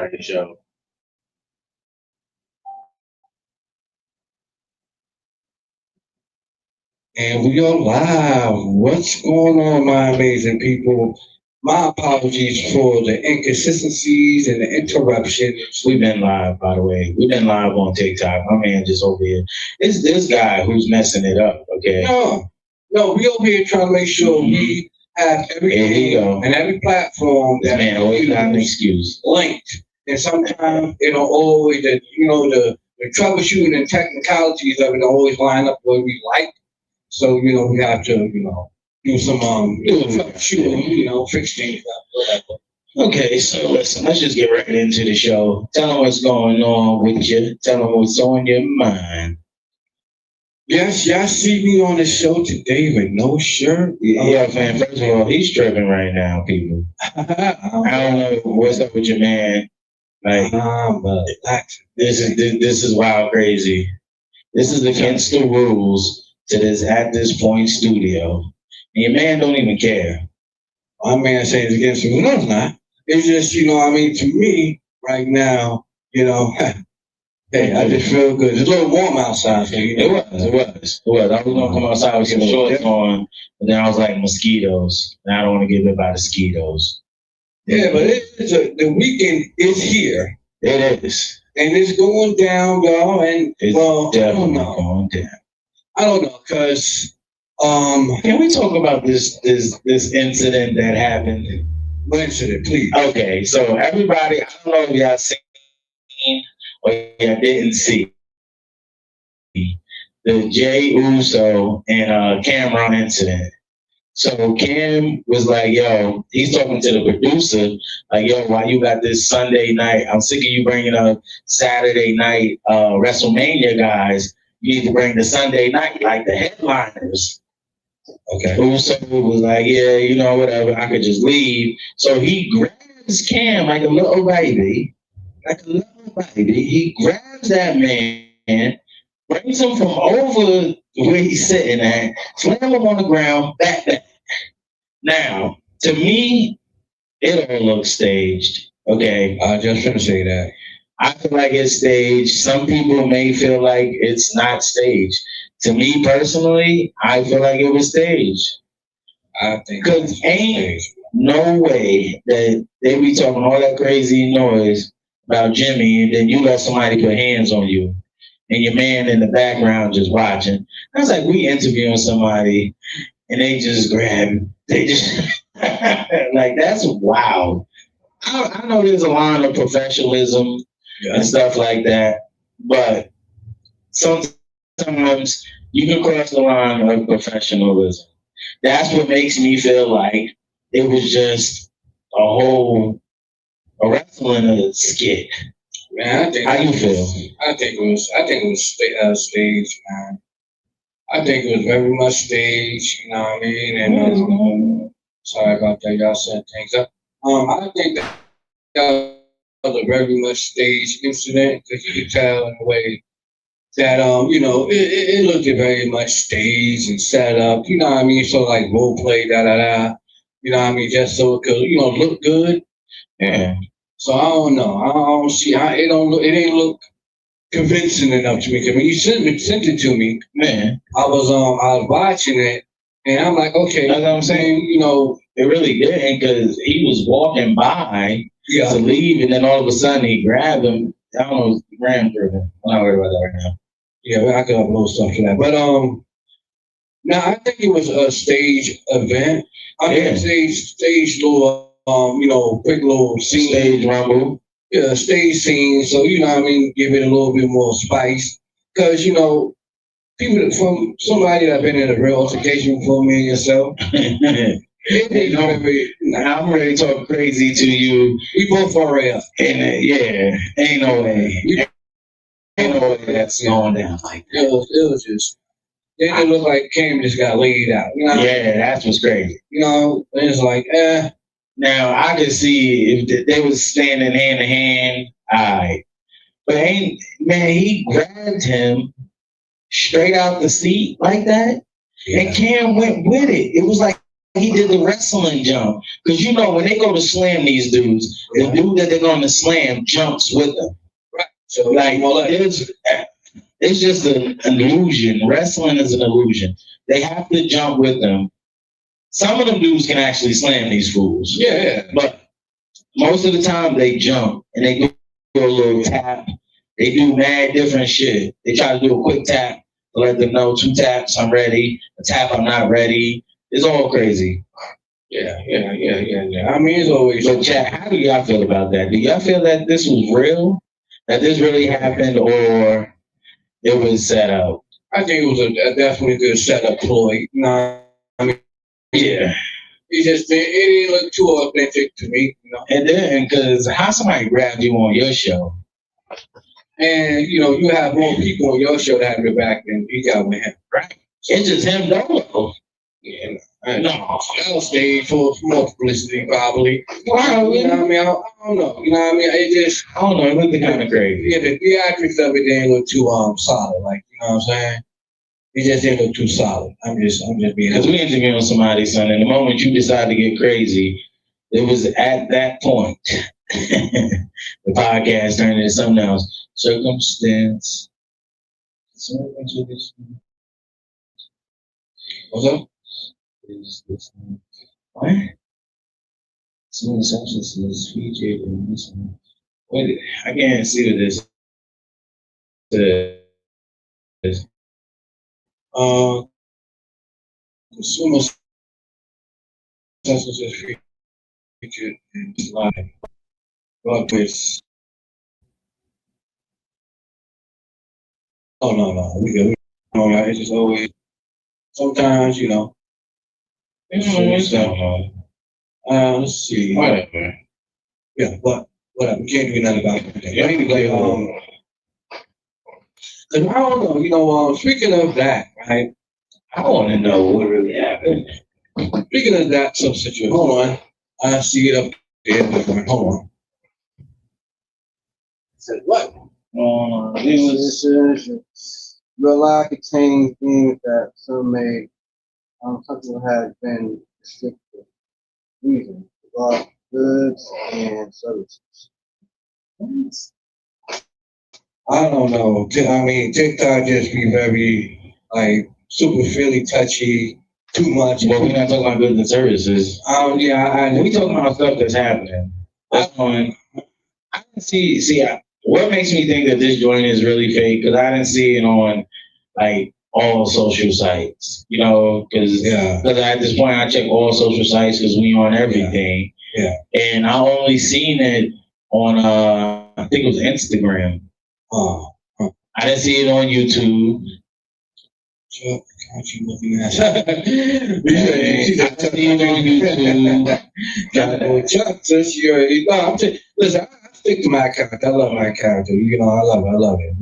of the show. And we are live. What's going on, my amazing people? My apologies for the inconsistencies and the interruptions. We've been live, by the way. We've been live on TikTok. My man just over here. It's this guy who's messing it up, okay? No, we over here trying to make sure we have everything and every platform This that man always got an excuse. linked. And sometimes it don't always, the troubleshooting and technicalities of it don't always line up where we like. So, we have to, do some troubleshooting, fix things up, whatever. Okay, so listen, let's just get right into the show. Tell them what's going on with you. Tell them what's on your mind. Yes, y'all see me on the show today with no shirt. Yeah, man. First of all, he's tripping right now, people. I don't know what's up with your man. Like, this is wild crazy. This is against the rules to this At This Point studio. And your man don't even care. My man says it's against the rules. No, it's not. It's just, to me, right now, hey, I just feel good. It's a little warm outside. So, It was. I was gonna come outside with some shorts on, but then I was like, mosquitoes. And I don't want to get bit by the mosquitoes. Yeah, but the weekend is here. It is. And it's going down, y'all. And it's definitely going down. I don't know, cause can we talk about this incident that happened? What incident, please? Okay, so everybody, I don't know if y'all seen or y'all didn't see the Jey Uso and Cameron incident. So Cam was like, yo, he's talking to the producer, like, yo, why you got this Sunday night? I'm sick of you bringing up Saturday night WrestleMania guys. You need to bring the Sunday night, like the headliners. Okay. Uso was like, yeah, whatever, I could just leave. So he grabs Cam like a little baby. He grabs that man, brings him from over where he's sitting at, slam him on the ground, back. Now, to me, it all looks staged. Okay. I just gonna say that. I feel like it's staged. Some people may feel like it's not staged. To me personally, I feel like it was staged. I think because ain't no way that they be talking all that crazy noise about Jimmy and then you let somebody put hands on you and your man in the background just watching. I was like, we interviewing somebody and they just grab, they just like, that's wild. I know there's a line of professionalism and stuff like that, but sometimes you can cross the line of professionalism. That's what makes me feel like it was just a wrestling skit. Man, how you feel? I think it was staged, man. I think it was very much staged. You know what I mean? And sorry about that. Y'all set things up. I think that was a very much staged incident because you could tell in a way that it looked very much staged and set up. You know what I mean? So like role play, da da da. You know what I mean? Just so it could look good. Yeah. So I don't know. I don't see. It ain't look convincing enough to me. Cause when you sent it to me, man, I was watching it, and I'm like, okay, that's what I'm saying. It really didn't because he was walking by to leave, and then all of a sudden he grabbed him. I don't know, ran through him. I'm not worried about that right now. Yeah, I can upload stuff to that. But now I think it was a stage event. I mean, stage little quick little scene. Stage rumble. Yeah, stage scene. So, what I mean, give it a little bit more spice. Because, people from somebody that been in a real altercation before me and yourself. I'm ready to talk crazy to you. We both are real. And ain't no way. Ain't no way that's going down like that. It was just. Then it looked like Cam just got laid out. Yeah, that's what's crazy. It's like, Now I could see if they was standing hand in hand, alright. But he grabbed him straight out the seat like that, and Cam went with it. It was like he did the wrestling jump. Because you know, when they go to slam these dudes, the dude that they're going to slam jumps with them. Right. So Like, it's just an illusion. Wrestling is an illusion. They have to jump with them. Some of them dudes can actually slam these fools. yeah. But most of the time they jump and they do a little tap. They do mad different shit. They try to do a quick tap to let them know 2 taps, I'm ready. A tap, I'm not ready. It's all crazy. Yeah. I mean, it's always. But chat, how do y'all feel about that? Do y'all feel that this was real? That this really happened, or it was set up? I think it was a definitely good setup ploy. No, I mean, Yeah. it didn't look too authentic to me, you know. And then, because how somebody grabbed you on your show? And you have more people on your show that have your back than you got with him, right? It's just him, Dolo. Yeah. No, I'll stay for more publicity, probably. Wow, you know what I mean? I don't know. You know what I mean? It just, I don't know. It looked kind of crazy. yeah, the theatrics of it didn't look too solid. Like, you know what I'm saying? It just didn't look too solid. I'm just being. Because we interviewing somebody, son, and the moment you decide to get crazy, it was at that point the podcast turned into something else. Circumstance. What's up? Is this what? Some substances featured in this one. Wait, I can't see what this is. Consumer substances featured in this line. But with. Oh, no. We good. No, it's just always. Sometimes, it's stuff. Let's see. Whatever. Yeah, whatever. We can't do nothing about it. Yeah, Anyway, I don't know. Speaking of that, right? I want to know what really happened. Speaking of that substitute, hold on. I see it up there. Hold on. Said what? It was real life containing things that some may something has been restricted reason about goods and services. I don't know. I mean, TikTok just be very superficially touchy, too much. But we're not talking about goods and services. We talking about stuff that's happening. That's one. I didn't see. What makes me think that this joint is really fake? Because I didn't see it on all social sites. Because at this point I check all social sites because we on everything. Yeah. And I only seen it on I think it was Instagram. I didn't see it on YouTube. Chuck, can't you looking at? I seen it on YouTube. Chuck, listen, I stick to my character. I love my character. I love it.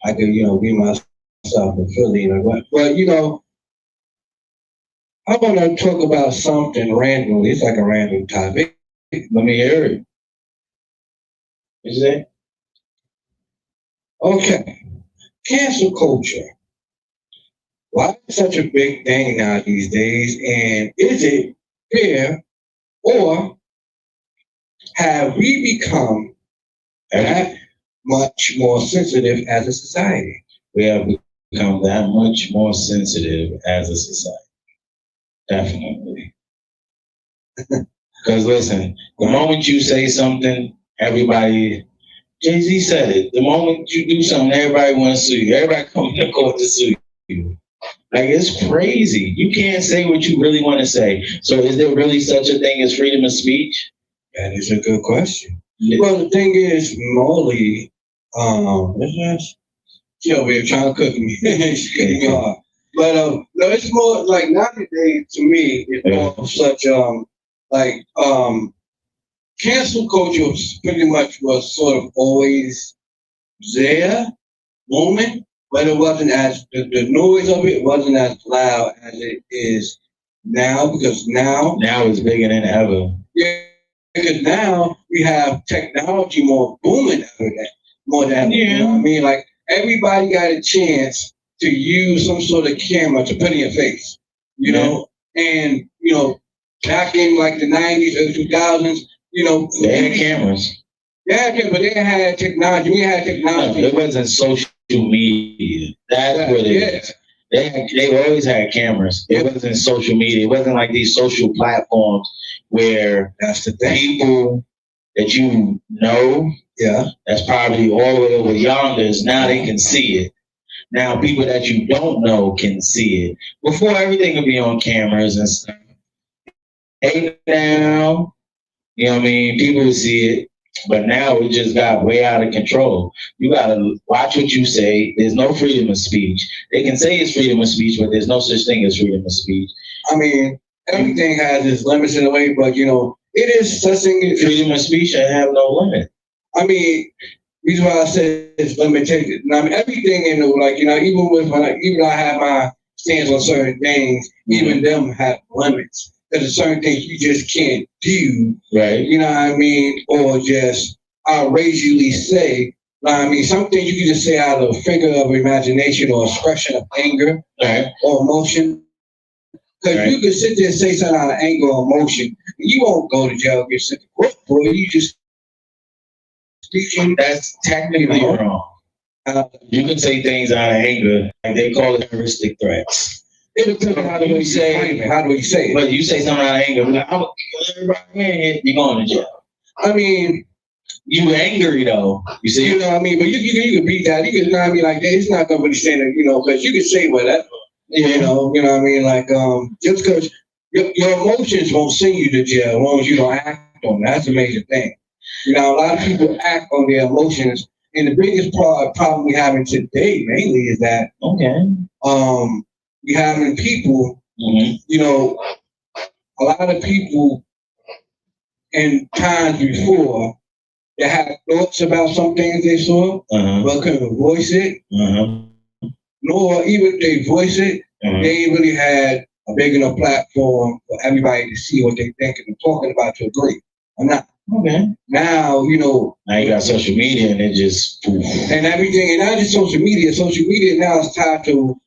I can, be myself in Philly. But I want to talk about something randomly. It's like a random topic. Let me hear it. Is it? Okay. Cancel culture. Why is it such a big thing now these days? And is it fair, or have we become that much more sensitive as a society? We have become that much more sensitive as a society. Definitely. Because listen, the moment you say something, everybody, Jay-Z said it, the moment you do something, everybody wants to sue you. Everybody comes to court to sue you. It's crazy. You can't say what you really want to say. So is there really such a thing as freedom of speech? That is a good question. Well, the thing is, Molly, she over here trying to cook me. She's cooking me hard. But no, it's more like nowadays to me, it's more of such cancel culture pretty much was sort of always there moment, but it wasn't as the noise of it wasn't as loud as it is now, because now it's bigger than ever. Yeah, because now we have technology more booming more than ever. You know what I mean? Like everybody got a chance to use some sort of camera to put in your face, you know, and back in like the 90s or 2000s, you know, They had cameras. yeah, but they had technology. We had No, technology. it wasn't social media. That's Yeah, what it yeah. is. They always had cameras. It wasn't social media. It wasn't like these social platforms where That's the thing. people that you know, Yeah. that's probably all the way over yonders, now they can see it. Now people that you don't know can see it. Before, everything would be on cameras and stuff. Hey now, you know what I mean? People would see it. But now it just got way out of control. You gotta watch what you say. There's no freedom of speech. They can say it's freedom of speech, but there's no such thing as freedom of speech. I mean, everything has its limits in a way, but you know, it is such thing. Freedom of speech should have no limit. I mean, reason why I said it's limited. I mean, everything in the like, you know, even with even though I have my stance on certain things, even them have limits. There's certain things you just can't do. Right. You know what I mean? Or just outrageously say. You know what I mean, some things you can just say out of a figure of imagination or expression of anger Right. or emotion. Because Right. you can sit there and say something out of anger or emotion. You won't go to jail, get sent to court for it. You just speaking. That's technically wrong. You can say things out of anger, like they call it terroristic threats. It depends on how do you say it. How do you say it? But you say something out of anger, like, I'm gonna kill everybody here, you're going to jail. I mean, You angry though. You see, you know what I mean? But you can beat that. You can, you know what I mean? Like, it's not going to really stand there, you know, because you can say whatever. You know what I mean? Like, just because your emotions won't send you to jail as long as you don't act on it. That's a major thing. You know, a lot of people act on their emotions. And the biggest problem we having today mainly is that we having people, you know, a lot of people in times before that had thoughts about some things they saw, but couldn't voice it. Nor even if they voice it, they ain't really had a big enough platform for everybody to see what they think and talking about to agree. I'm not. Now, you know. Now you got social media and it just poof. And everything, and not just social media. Social media now is tied to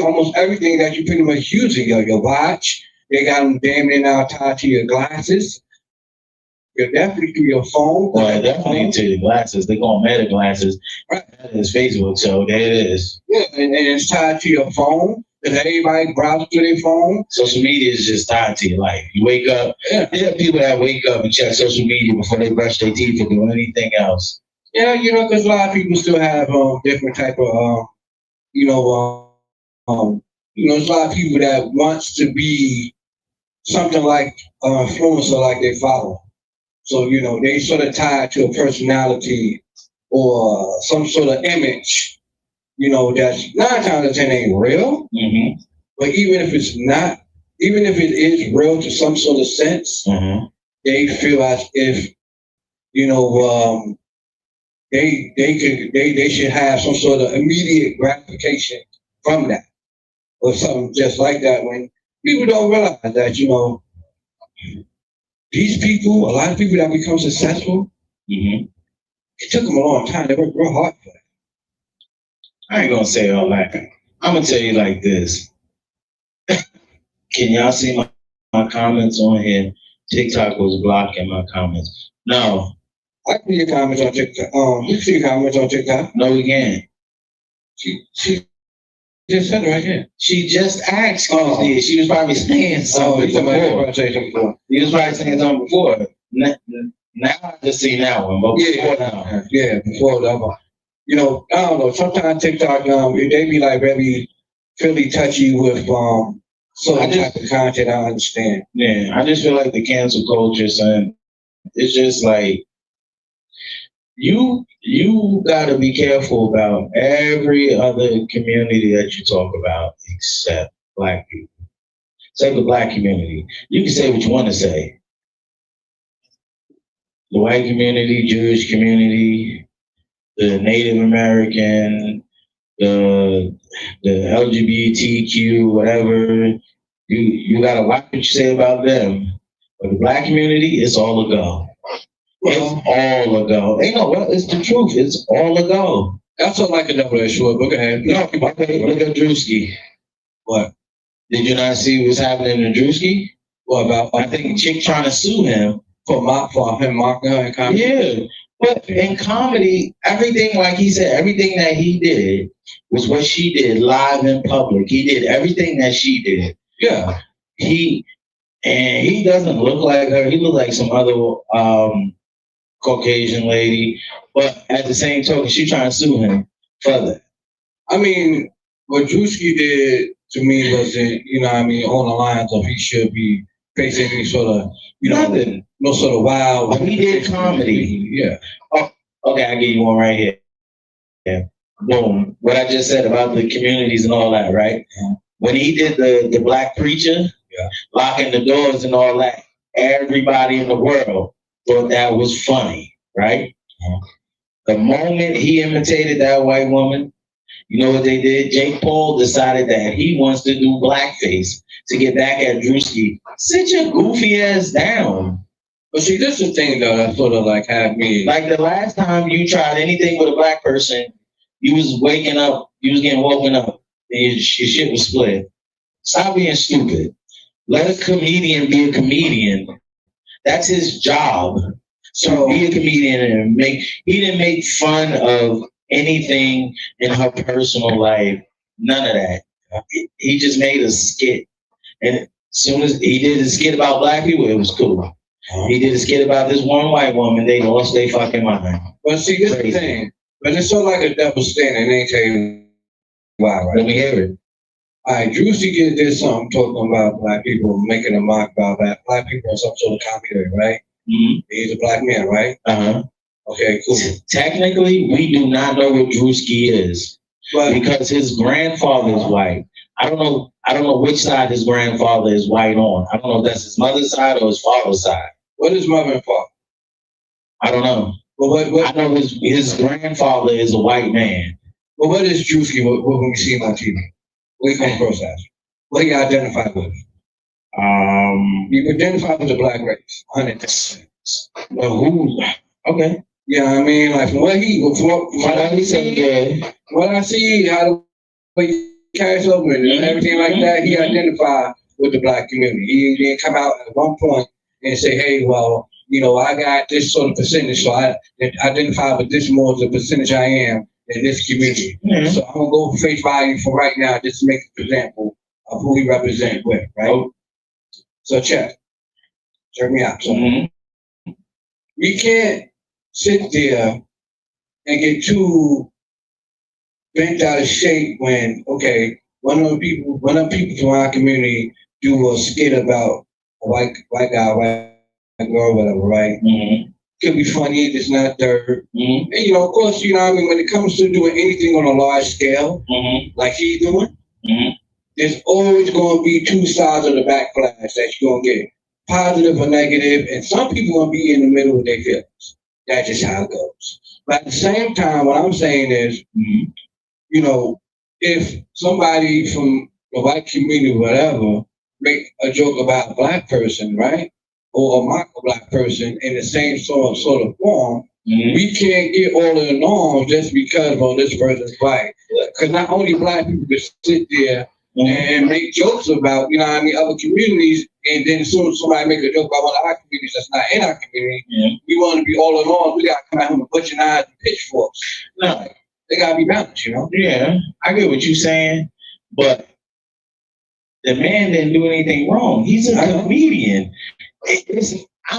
almost everything that you pretty much using. Your watch, they got them damn near now tied to your glasses. You're definitely to your phone. Well, definitely to your glasses. They call them Meta glasses. Right. That is Facebook, so there it is. Yeah, and it's tied to your phone. Because everybody browses to their phone. Social media is just tied to your life. You wake up. Yeah. There are people that wake up and check social media before they brush their teeth or do anything else. Yeah, you know, because a lot of people still have different type of, there's a lot of people that wants to be something like influencer like they follow. So, you know, they sort of tied to a personality or some sort of image, you know, that's 9 times out of 10 ain't real. But even if it's not, even if it is real to some sort of sense, they feel as if, you know, they should have some sort of immediate gratification from that or something just like that. When people don't realize that, you know, these people, a lot of people that become successful, it took them a long time. They worked real hard for that. I ain't gonna say all that. I'm gonna tell you like this. Can y'all see my comments on here? TikTok was blocking my comments. No. I can see your comments on TikTok. You can see your comments on TikTok. No, we can't. She just said it right here. She just asked. She was probably saying something before. He was probably saying something before. Now I just see that one, but before now. Yeah, before that one. You know, I don't know. Sometimes TikTok, they be like very fairly touchy with certain type of content. I understand. Yeah, I just feel like the cancel culture, son. It's just like you gotta be careful about every other community that you talk about except Black people. Say the Black community. You can say what you want to say. The white community, Jewish community, the Native American, the LGBTQ, whatever. You gotta watch what you say about them. But the Black community, it's all a go. It's all a go. Ain't no, well, it's the truth. It's all a go. That's all I can know that short, but go ahead. No, okay, look at Drewski. What? Did you not see what's happening in Drewski? What about I think chick trying to sue him. for him mocking her in comedy? Yeah. But in comedy, everything, like he said, everything that he did was what she did live in public. He did everything that she did. Yeah. He doesn't look like her. He looked like some other Caucasian lady. But at the same token, she trying to sue him for that. I mean, what Drewski did to me wasn't, on the lines of he should be facing any sort of, Nothing. no sort of wild. But he did comedy. Yeah. Oh, okay, I'll give you one right here. Yeah. Boom. What I just said about the communities and all that, right? Yeah. When he did the black preacher, yeah, locking the doors and all that, everybody in the world thought that was funny, right? Yeah. The moment he imitated that white woman, you know what they did? Jake Paul decided that he wants to do blackface to get back at Drewski. Sit your goofy ass down. But see, this is the thing though that sort of like had me. Like the last time you tried anything with a black person, you was waking up, you was getting woken up, and your shit was split. Stop being stupid. Let a comedian be a comedian. That's his job. So be a comedian and he didn't make fun of anything in her personal life. None of that. He just made a skit. And as soon as he did a skit about black people, it was cool. He did a skit about this one white woman, they lost their fucking mind. But see, this is the thing. But it's sort of like a double standard. They ain't tell you why, right? Let me hear it. All right, Drewski did something talking about black people, making a mock about black people in some sort of comedy, right? Mm-hmm. He's a black man, right? Uh-huh. Okay, cool. Technically, we do not know what Drewski is, but because his grandfather is white. I don't know which side his grandfather is white on. I don't know if that's his mother's side or his father's side. What is mother and father? I don't know. But what I know his grandfather is a white man. But what is Drewski when we see him on TV? What do you come across as? What do you identify with? You identify with the black race, 100%. Well, who? Okay. Yeah, I mean, like from what I see, how the way he carries over and everything like that, he identified with the black community. He didn't come out at one point and say, "Hey, well, I got this sort of percentage, so I identify with this more as a percentage I am in this community." Mm-hmm. So I'm gonna go for face value for right now, just to make an example of who he represents with, right? Oh. So check me out. So we can't sit there and get too bent out of shape when, okay, one of the people from our community do a skit about a white guy, white girl, whatever, right? Mm-hmm. Could be funny, it's not dirt. Mm-hmm. And of course, when it comes to doing anything on a large scale, like he's doing, there's always going to be two sides of the backlash that you're going to get, positive or negative, and some people going to be in the middle of their feelings. That's just how it goes. But at the same time, what I'm saying is, if somebody from the white community, whatever, make a joke about a black person, right, or mock a black person in the same sort of form, we can't get all of the norms just because, this person's white. Because not only black people can sit there and make jokes about, other communities, and then as soon as somebody make a joke about one of our communities that's not in our community, we want to be all in all. We got to come out here with butcher knives and pitchforks. No, they got to be balanced, Yeah, I get what you're saying, but the man didn't do anything wrong. He's a comedian. I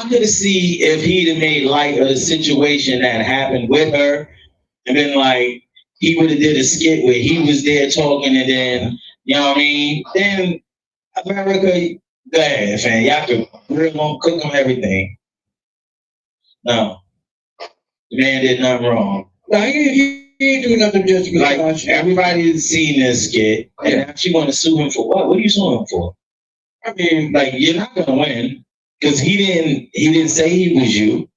could see if he'd have made light of the situation that happened with her, and then he would have did a skit where he was there talking, and then then America, go ahead, fam. Y'all could grill them, cook them, everything. No, the man did nothing wrong. No, he didn't do nothing just because everybody's seen this skit, and now she want to sue him for what? What are you suing him for? I mean, you're not gonna win because he didn't say he was you,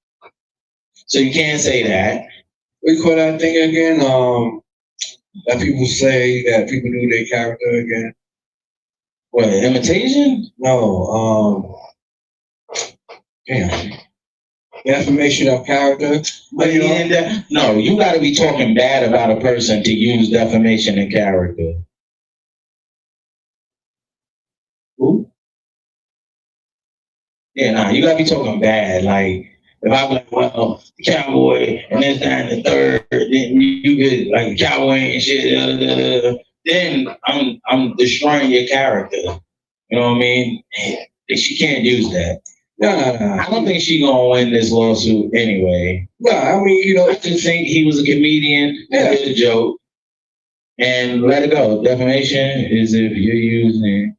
so you can't say that. We call that thing again. That people say that people do their character again. What, imitation? No. Damn. Defamation of character. But no, you got to be talking bad about a person to use defamation of character. Who? Yeah, nah, you gotta be talking bad. Like if I'm like, well, the cowboy and this, that, and the third, then you get like cowboy and shit. Then I'm destroying your character. You know what I mean? She can't use that. No. I don't think she gonna win this lawsuit anyway. No, I mean, I just think he was a comedian, Yeah. did a joke, and let it go. Defamation is if you're using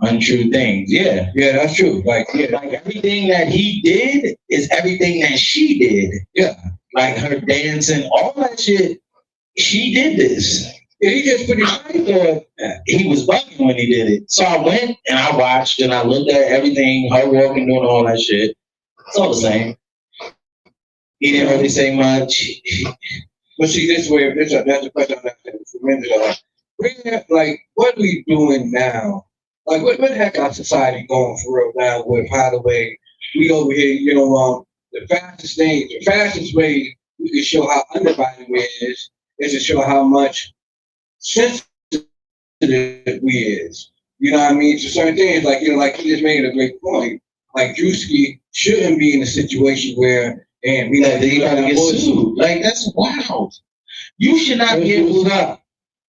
untrue things. Yeah. Yeah, that's true. Like, yeah. Like everything that he did is everything that she did. Yeah. Like her dancing, all that shit. She did this. Yeah, he just pretty. I thought he was bugging when he did it. So I went and I watched and I looked at everything, her walking, doing all that shit. It's all the same. He didn't really say much. But see, this way, that's a question I'm asking for a minute ago. Like, what are we doing now? Like, what the heck our society going for real now with how the way we over here, the fastest way we can show how undervalued we is to show how much sensitive we is. You know what I mean? To certain things, like, like he just made a great point. Like, Drewski shouldn't be in a situation where, and we That they gotta get sued. Like that's wild. You should not be able to.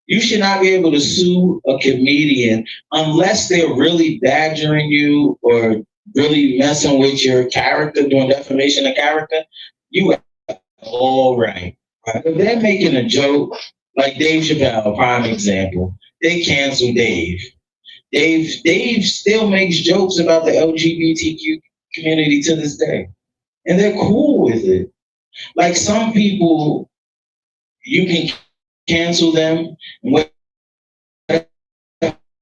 You should not be able to sue a comedian unless they're really badgering you or really messing with your character, doing defamation of character. You are all right. If they're making a joke, like Dave Chappelle, prime example, they cancel Dave. Dave still makes jokes about the LGBTQ community to this day. And they're cool with it. Like some people, you can cancel them. Whatever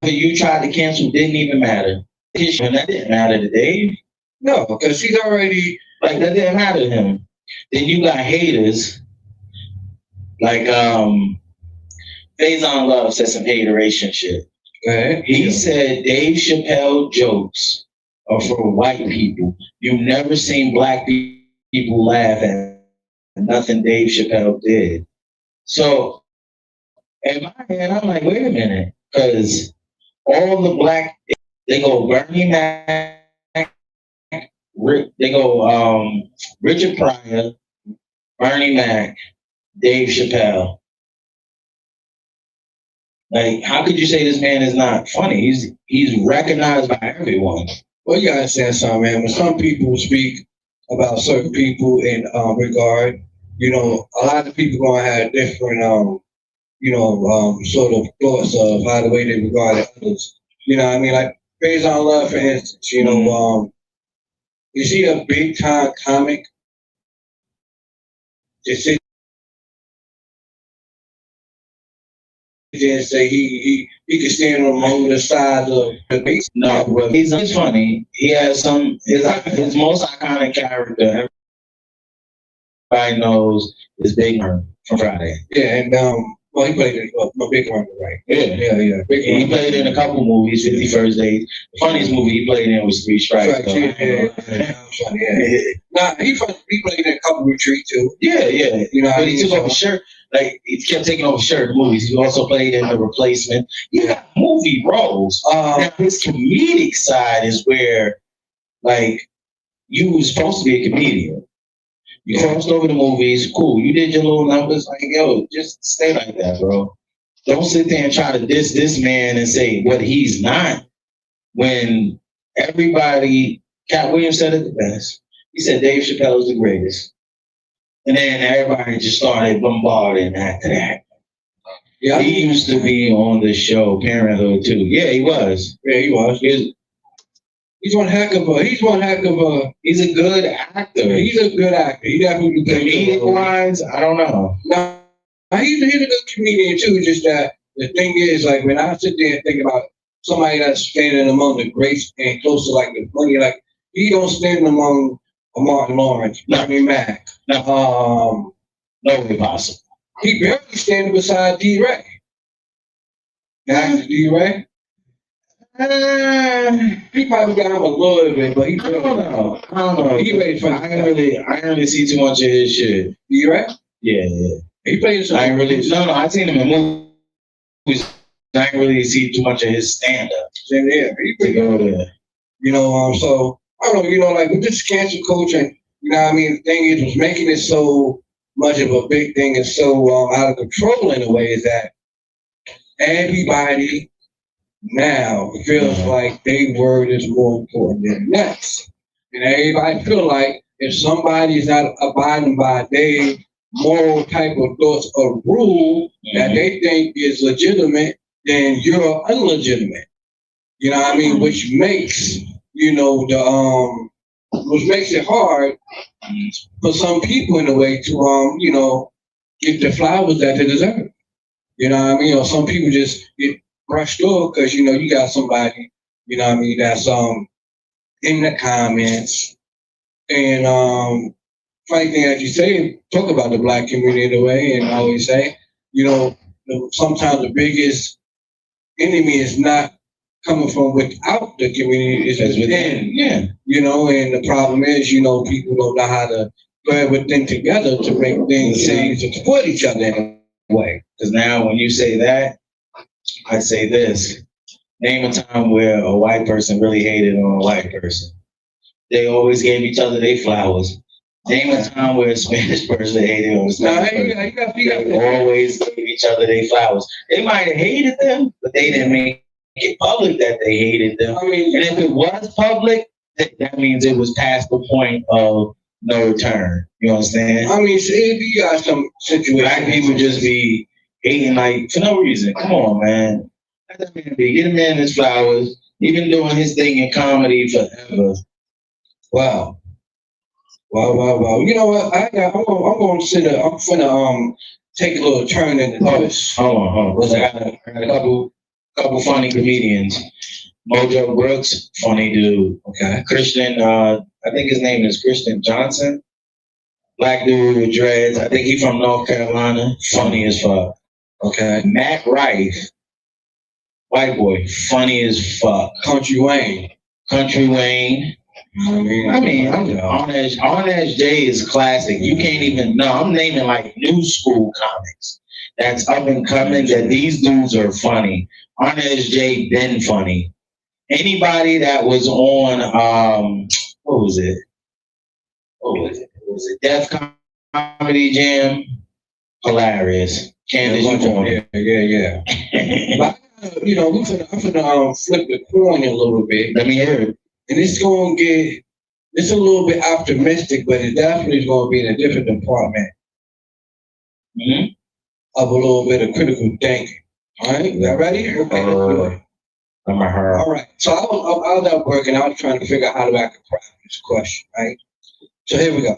you tried to cancel didn't even matter. And that didn't matter to Dave. No, because he's already like that didn't matter to him. Then you got haters like Faison Love said some hateration shit. He said Dave Chappelle jokes are for white people. You've never seen black people laugh at nothing Dave Chappelle did. So in my head, I'm like, wait a minute, because all the black they go Bernie Mac, they go Richard Pryor, Bernie Mac, Dave Chappelle. Like, how could you say this man is not funny? He's recognized by everyone. Well, you gotta understand something, man. When some people speak about certain people in regard, a lot of people gonna have different, sort of thoughts of how the way they regard others. You know what I mean? Like, Faison Love, for instance, is he a big time comic? Just sit there and say he can stand on the side of the base. No, bro, he's funny. He has his most iconic character everybody knows is Big Worm from Friday. Yeah, and well, he played a Big Worm, right? Yeah. Big Worm. He played in a couple movies, 51st Days. The funniest movie he played in was Three Strikes. Yeah. Nah, he played in a couple Retreat too. Yeah. But he took off his shirt. Like, he kept taking off his shirt in movies. He also played in The Replacement. He got movie roles. Now, his comedic side is where, like, you were supposed to be a comedian. You crossed over the movies, cool. You did your little numbers. Like, yo, just stay like that, bro. Don't sit there and try to diss this man and say what he's not. When everybody, Cat Williams said it the best. He said Dave Chappelle is the greatest. And then everybody just started bombarding after that. Yeah, he used to be on the show Parenthood too. Yeah, he was. Yeah, he was. He's one heck of a. He's a good actor. He's a good actor. He definitely comedic wise, I don't know. No, he's a good comedian too. Just that the thing is, like, when I sit there and think about somebody that's standing among the greats and close to like the money, like he don't stand among Martin Lawrence, Bernie Mac. No way possible. He barely standing beside D-Ray. Actor D-Ray. He probably got him a little bit, but I don't know. He made fun. I didn't really see too much of his shit. D-Ray? Yeah. He played some. I seen him in movies. I didn't really see too much of his stand-up. Yeah, he to go there. So I don't know, like with this cancel culture, the thing is, what's making it so much of a big thing and so out of control in a way is that everybody now feels like their word is more important than the next. And everybody feel like if somebody's not abiding by their moral type of thoughts or rule that they think is legitimate, then you're illegitimate. You know what I mean? Which makes, which makes it hard for some people in a way to, get the flowers that they deserve. You know what I mean? Or some people just get brushed off because, you got somebody, that's in the comments. And funny thing as you say, talk about the black community in a way, and I always say, sometimes the biggest enemy is not coming from without the community, it's within. Yeah. And the problem is, people don't know how to play within together to make things to support each other in a way. Because now when you say that, I say this. Name a time where a white person really hated on a white person. They always gave each other their flowers. Name a time where a Spanish person hated on a Spanish person. They always gave each other their flowers. They might have hated them, but they didn't make it public that they hated them. And if it was public, that means it was past the point of no return. You understand? Say if you got some situation, black people just be hating like for no reason. Come on, man. Let that man be. Get a man his flowers. He been doing his thing in comedy forever. Wow. You know what? I'm going to sit. I'm finna take a little turn into this. Hold on. I got a couple funny comedians. Mojo Brooks, funny dude. Okay. Christian, I think his name is Christian Johnson. Black dude with dreads. I think he's from North Carolina. Funny as fuck. Okay. Matt Rife, white boy, funny as fuck. Country Wayne. Arnaz J is classic. You can't even know. I'm naming like new school comics that's up and coming. That these dudes are funny. Arnaz J been funny. Anybody that was on what was it? Def Comedy Jam, hilarious. Candace, you going? Yeah. But, I'm finna flip the coin a little bit. Let me hear it. And it's a little bit optimistic, but it definitely is going to be in a different department of a little bit of critical thinking. All right, y'all ready? Okay, let's do it. I'm a her. All right. So I was at work and I was trying to figure out how to ask this question, right? So here we go.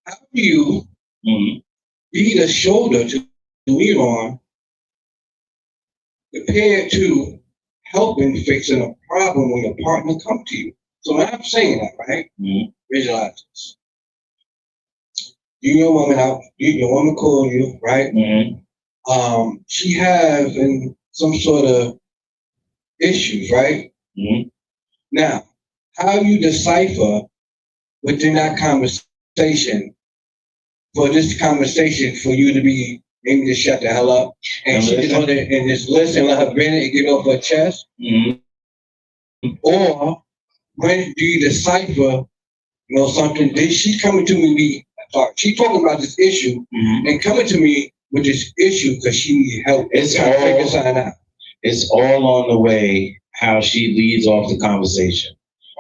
How do you be the shoulder to lean on compared to helping fixing a problem when your partner comes to you? So when I'm saying that, right? Visualize this. Your woman call you, right? She having some sort of issues, right? Now, how you decipher within that conversation for this conversation for you to be able to shut the hell up and she just hold it and just listen, let her vent it and get off her chest? Or when do you decipher, something? She's coming to me, she's talking about this issue and coming to me with this issue because she needs help. It's all on the way how she leads off the conversation.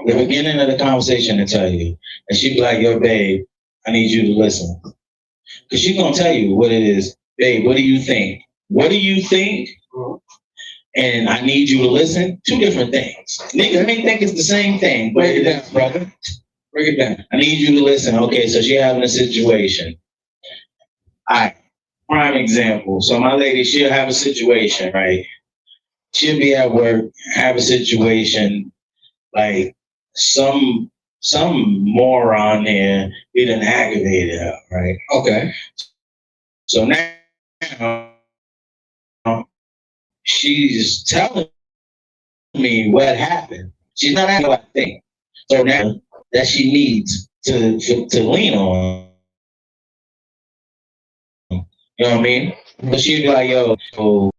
The beginning of the conversation to tell you, and she'd be like, "Yo, babe, I need you to listen," because she's gonna tell you what it is. Babe, what do you think? What do you think? And I need you to listen. Two different things. Niggas may think it's the same thing, but it is, brother. Break it down. I need you to listen. Okay, so she having a situation. All right, prime example. So my lady, she'll have a situation, right? She'll be at work, have a situation, like some moron there didn't aggravate her, right? Okay. So now she's telling me what happened. She's not acting like I think. So now that she needs to lean on. You know what I mean? So she'd be like, "Yo, so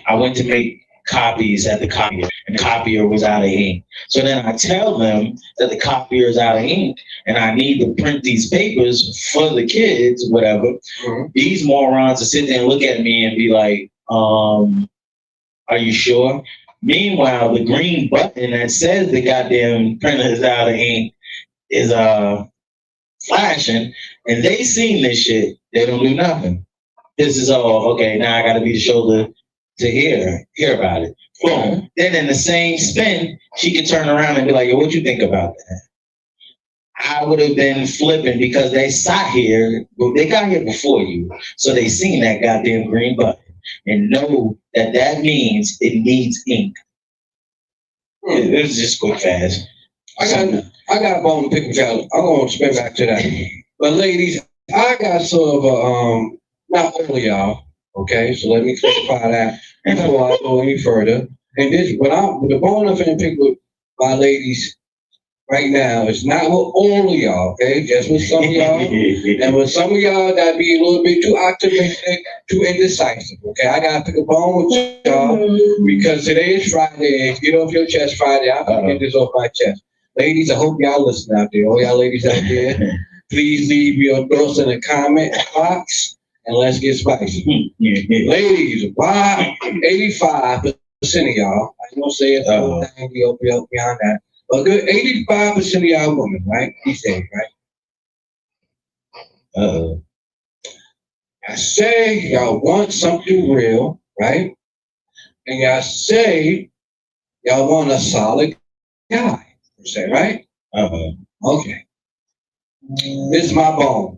I went to make copies at the copier, and the copier was out of ink. So then I tell them that the copier is out of ink and I need to print these papers for the kids, whatever. Mhm. These morons will sit there and look at me and be like, are you sure? Meanwhile, the green button that says the goddamn printer is out of ink is flashing, and they seen this shit. They don't do nothing. This is all okay. Now I got to be the shoulder to hear about it. Boom. Then in the same spin, she can turn around and be like, "Yo, what you think about that?" I would have been flipping because they sat here. Well, they got here before you, so they seen that goddamn green button and know that that means it needs ink. It was just quick, fast. I got a bone to pick with y'all. I'm gonna spin back to that. But ladies, I got sort of a not all of y'all, okay? So let me clarify that before I go any further. And this, the bone I'm finna pick with my ladies right now is not with all of y'all, okay? Just with some of y'all. And with some of y'all that be a little bit too optimistic, too indecisive, okay? I gotta pick a bone with y'all because today is Friday. Get off your chest Friday. I'm gonna get this off my chest. Ladies, I hope y'all listen out there. All y'all ladies out there, please leave your thoughts in the comment box and let's get spicy. Ladies, why 85% of y'all, I ain't gonna say it's the whole thing, you'll be up beyond that. A good 85% of y'all women, right? These days, right? I say y'all want something real, right? And y'all say y'all want a solid guy, per se, right? Okay. This is my bone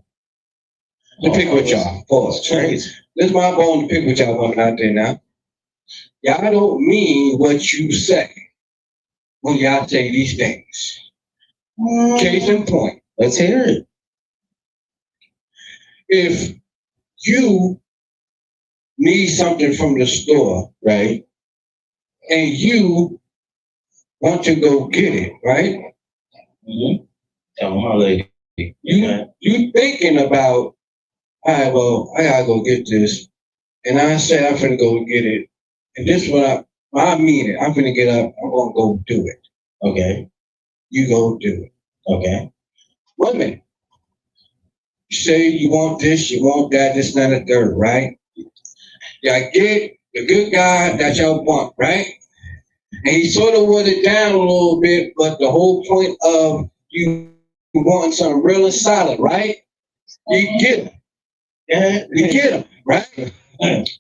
to pick with y'all. Pause. This is my bone to pick with y'all women out there now. Y'all don't mean what you say when y'all say these things. Case in point. Let's hear it. If you need something from the store, right, and you want to go get it, right? Mm-hmm. Tell my lady. You thinking about, all right, well, I gotta go get this. And I said I'm finna go get it. And this is what I mean it. I'm finna get up, I'm gonna go do it. Okay. You go do it. Okay. Women, you say you want this, you want that, this, and that, third, right? Y'all get the good guy that y'all want, right? And he sort of watered it down a little bit, but the whole point of you wanting something real and solid, right? You get him. Yeah, you get him, right?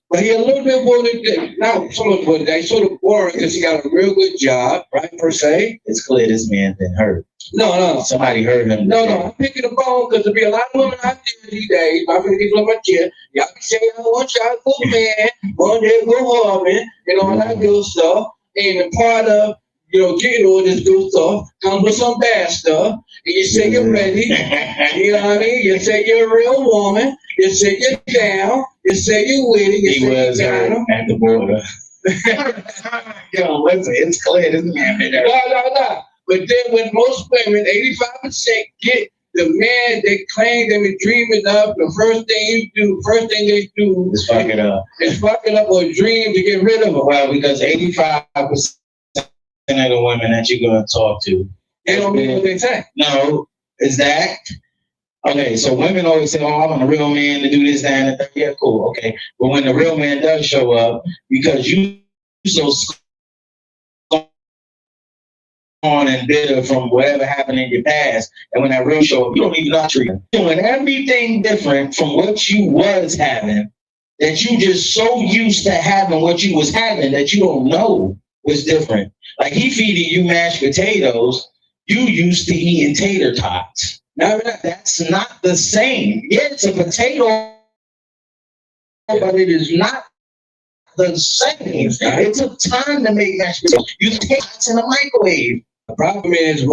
But he a little bit watered, not so much watered down, he's sort of boring because he got a real good job, right, per se. It's clear this man been hurt. No. Somebody hurt him. No, I'm picking the bone because there'll be a lot of women out there these days. I'm going to get on my chair. Y'all can say, I want y'all to go man, one day go woman, all that good stuff. And the part of, getting all this good stuff comes with some bad stuff. And you say you're ready. You know what I mean? You say you're a real woman. You say you're down. You say you're with it. He was hurt at the border. Yo, listen, it's clear this man been hurt. No. But then when most women, 85% get the man they claim they were dreaming of, the first thing they do is fuck it up. Is fuck it up or dream to get rid of them. Well, because 85% of the women that you're going to talk to, they don't mean what they say. No, is that okay? So women always say, "Oh, I want a real man to do this, that, and that." Yeah, cool, okay. But when the real man does show up, because you so on and bitter from whatever happened in your past, and when that real show up, you don't even know how to treat them. Doing everything different from what you was having, that you just so used to having what you was having that you don't know was different. Like he feeding you mashed potatoes, you used to eating tater tots. Now that's not the same. Yeah, it's a potato, but it is not the same. It took time to make mashed potatoes. You take it in the microwave. The problem is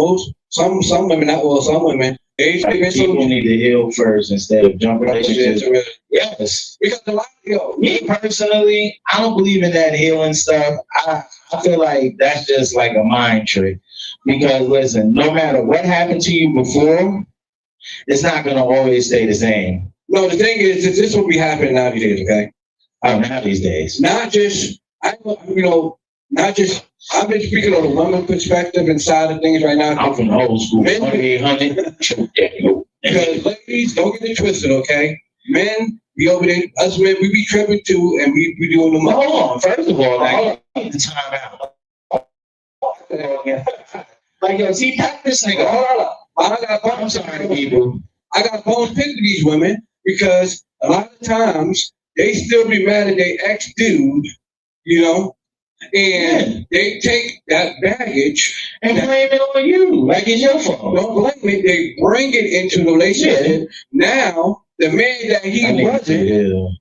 some women, not all, some women, people need to heal first instead of jumping into yes. Because a lot of me personally, I don't believe in that healing stuff. I feel like that's just like a mind trick. Because listen, no matter what happened to you before, it's not gonna always stay the same. No, the thing is, this will be happening now these days, okay? Now these days. Not just not just, I'm just speaking on the woman perspective and side of things right now. I'm from the old school. Men- 1-800. Because ladies, don't get it twisted, okay? Men, we over there, us men, we be tripping too, and we doing the most. Hold on. First of all, like, I need to time out. Like, yo, see, pack this nigga. Hold on. I'm sorry, people. I got bones picked to these women because a lot of times they still be mad at their ex dude, you know, and they take that baggage And blame it on you. Like it's your fault. don't blame it, they bring it into the relationship. Now, the man that I he need to wasn't, heal.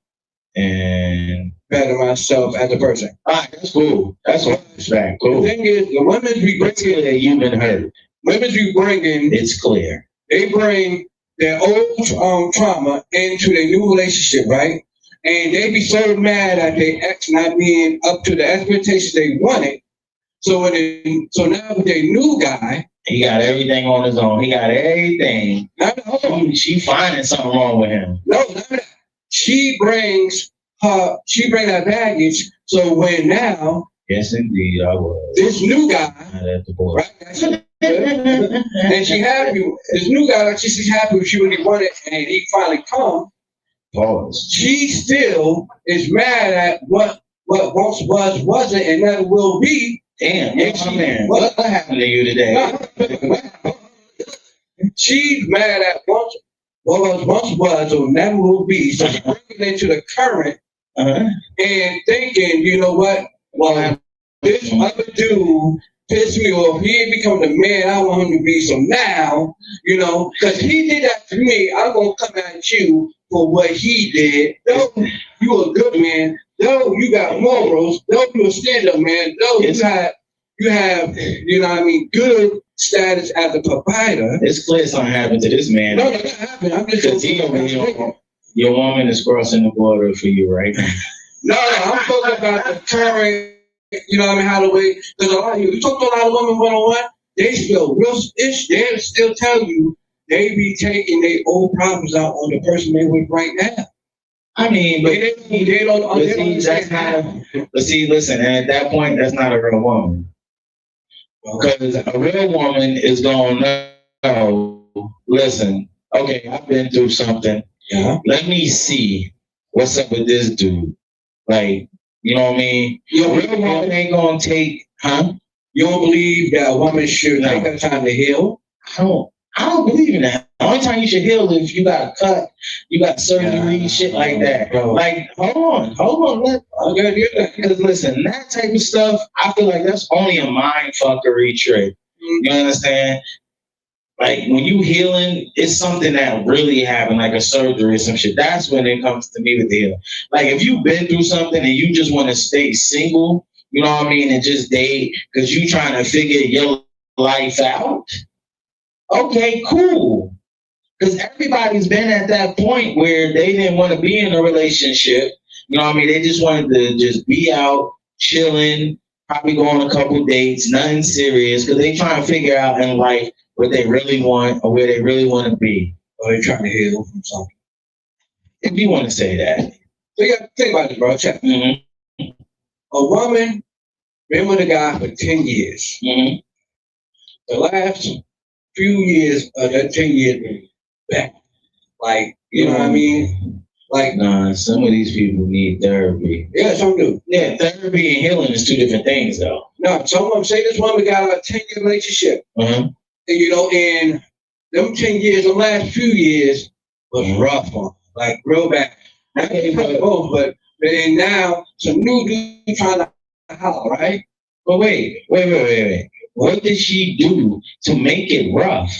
And better myself as a person. all right, that's cool. That's what respect. The Cool. thing is, the women we It's bring clear that you've been hurt. women we bringing, It's clear. they bring their old trauma into their new relationship, right? And they be so mad at their ex not being up to the expectations they wanted. So now with their new guy, He got everything on his own. He got everything. hold on. She finding something wrong with him. No, not that. She brings that baggage. So when now Yes, indeed, I was. this new guy, Not at the boy. right? That's and she happy. This new guy, like she's happy what she really wanted, and he finally come. Pause. She still is mad at what once was, wasn't, and never will be. Damn, And my man. What happened to you today? She's mad at once was or never will be. So she's bringing it into the current Uh-huh. and thinking, you know what? Well, this other dude pissed me off. He ain't become the man I want him to be. So now, you know, because he did that to me, I'm gonna come at you for what he did. No, you a good man. No, you got morals. No, you a stand-up man. No, you have, you know what I mean, good status as a provider. It's clear something happened to this man. No, that happened. I'm just Because he over here, your woman is crossing the border for you, right? No, I'm talking about the current, you know what I mean, how the way, because a lot of you talk to a lot of women one-on-one, they still real ish, they still tell you they be taking their old problems out on the person they with right now. I mean, but They don't But see, understand that's but see, listen, and at that point, that's not a real woman. Because a real woman is going to know, listen, okay, I've been through something. Yeah. Let me see what's up with this dude. Like, you know what I mean? You A don't, real woman ain't going to take, huh? you don't believe that a woman should No. take her time to heal? I don't believe in that. The only time you should heal is if you got a cut, you got surgery, Yeah. shit like that. Bro. Like, hold on. Because listen, that type of stuff, I feel like that's only a mind fuckery trick. You understand? Like when you healing, it's something that really happened, like a surgery or some shit. That's when it comes to me with the healing. Like if you've been through something and you just want to stay single, you know what I mean, and just date because you trying to figure your life out. Okay, cool. Because everybody's been at that point where they didn't want to be in a relationship. You know what I mean? They just wanted to just be out, chilling, probably go on a couple dates, nothing serious, because they trying to figure out in life what they really want or where they really want to be. Or they trying to heal from something. If you want to say that. So you got to think about this, bro. Check. Mm-hmm. A woman been with a guy for 10 years. Mm-hmm. The last few years of that 10 years back. Like, you know what I mean? Like, Nah, some of these people need therapy. yeah, some do. Yeah, therapy and healing is two different things, though. No, some of them say this woman got a 10-year relationship. Uh-huh. And, you know, in them 10 years, the last few years was rough on her, like real bad. I can't put both, but and now some new dude trying to holler, right? But wait. What did she do to make it rough?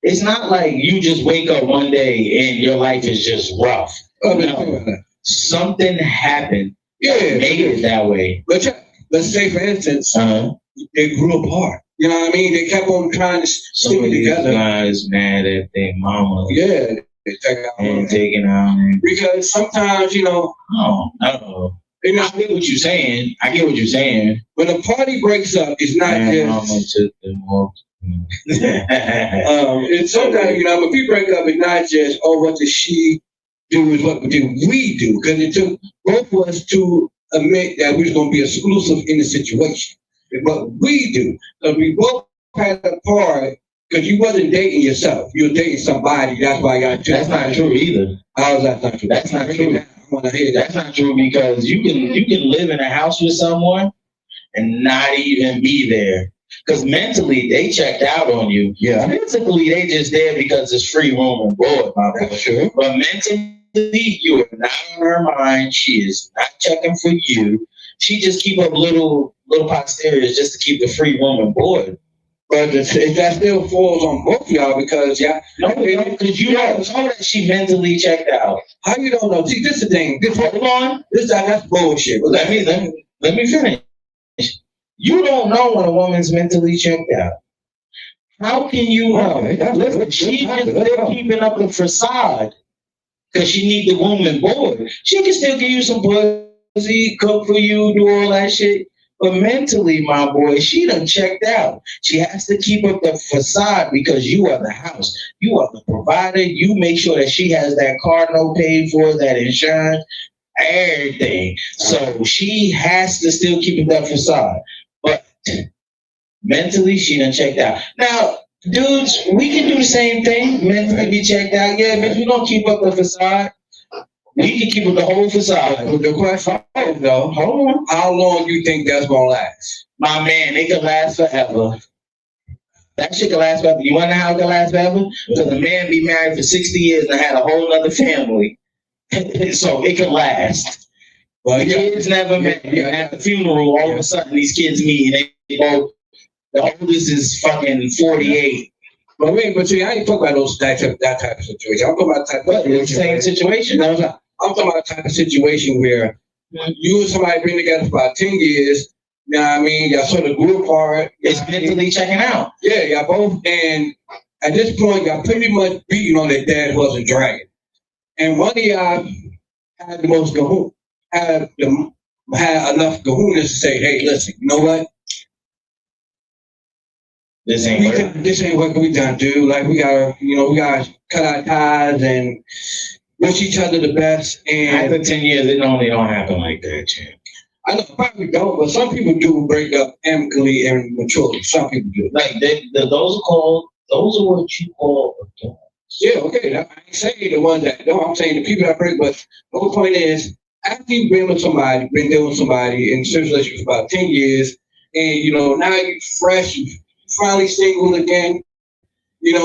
It's not like you just wake up one day and your life is just rough. No. Something happened that made it that way. But check, let's say, for instance, Uh-huh. they grew apart. You know what I mean? They kept on trying to Some stick of it these together. guys mad at their mama Yeah. They take out and taking out. And, because sometimes, you know, I don't know. you know, I get what you're saying. when a party breaks up, it's not And mama just. took them off. It's sometimes, you know, when people break up, it's not just, oh, what does she do is what did we do? Because it took both of us to admit that we was gonna be exclusive in the situation. But we do. So we both had a part because you wasn't dating yourself. You were dating somebody. That's why I got you. That's not true either. How's that not true? That's not true. I want to hear that. That's not true because you can live in a house with someone and not even be there. Because mentally they checked out on you. Yeah. Physically they just there because it's free room and board, my boy. That's true. But mentally you are not on her mind. She is not checking for you. She just keep up little posteriors just to keep the free room and board. But that still falls on both of y'all because Because you don't know that she mentally checked out. how you don't know? See, this is the thing. Hold on. That's bullshit. But Let me finish. You don't know when a woman's mentally checked out. How can you know? Listen, she's just still keeping up the facade because she need the room and board. She can still give you some pussy, cook for you, do all that shit. But mentally, my boy, she done checked out. She has to keep up the facade because you are the house. You are the provider. You make sure that she has that car note paid for, that insurance, everything. So she has to still keep up that facade. But mentally, she done checked out. Now, dudes, we can do the same thing. Mentally be checked out. Yeah, but we don't keep up the facade. We can keep up the whole facade. But the question is, though, Hold on. how long you think that's gonna last? My man, it can last forever. That shit can last forever. You wanna know how it can last forever? Because a man be married for 60 years and had a whole other family. So it can last. Well, The kids never met. At the funeral, all of a sudden these kids meet and they go, the oldest is fucking 48. But see, I ain't talking about that type of situation. I'm talking about the type But of it's the same situation. I'm talking about a type of situation where you and somebody been together for about 10 years. You know what I mean? Y'all sort of grew apart. It's mentally checking out. Yeah, y'all both. And at this point, y'all pretty much beating on their dad wasn't dragging. And one of y'all had the most had enough kahunas to say, hey, listen, you know what? This ain't working. This ain't what we done do. Like we gotta cut our ties and wish each other the best. And After 10 years, it normally don't happen like that, champ. I know probably don't, but some people do break up amicably and maturely. Some people do. Like those are what you call adults. Yeah, okay. I ain't saying the ones that don't. I'm saying the people that break. But the whole point is, after you've been with somebody, been dealing with somebody in a serious relationship for about 10 years, and now you fresh, you finally single again.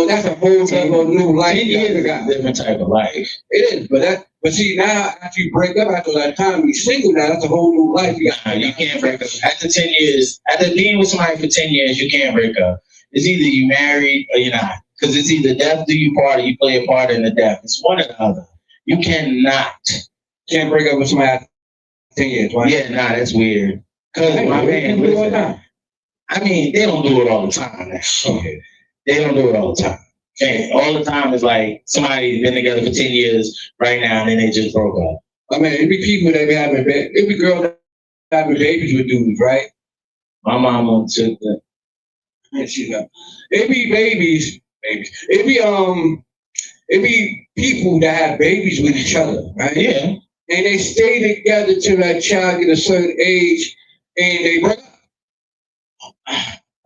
That's a whole type of new life. 10 years is a different type of life. It is, but see now after you break up after that time, you single now. That's a whole new life. You can't break up. After 10 years, after being with somebody for 10 years, you can't break up. It's either you married or you're not. Because it's either death do you part or you play a part in the death. It's one or the other. You can't break up with somebody after 10 years, right? Yeah, nah, that's weird. Because my man, listen, I mean, they don't do it all the time. Okay. They don't do it all the time. And all the time is like somebody's been together for 10 years right now and then they just broke up. I mean, it be people that be having babies. It be girls that having babies with dudes, right? My mama took the. And it be babies. It be people that have babies with each other, right? Yeah. And they stay together till that child get a certain age and they break up.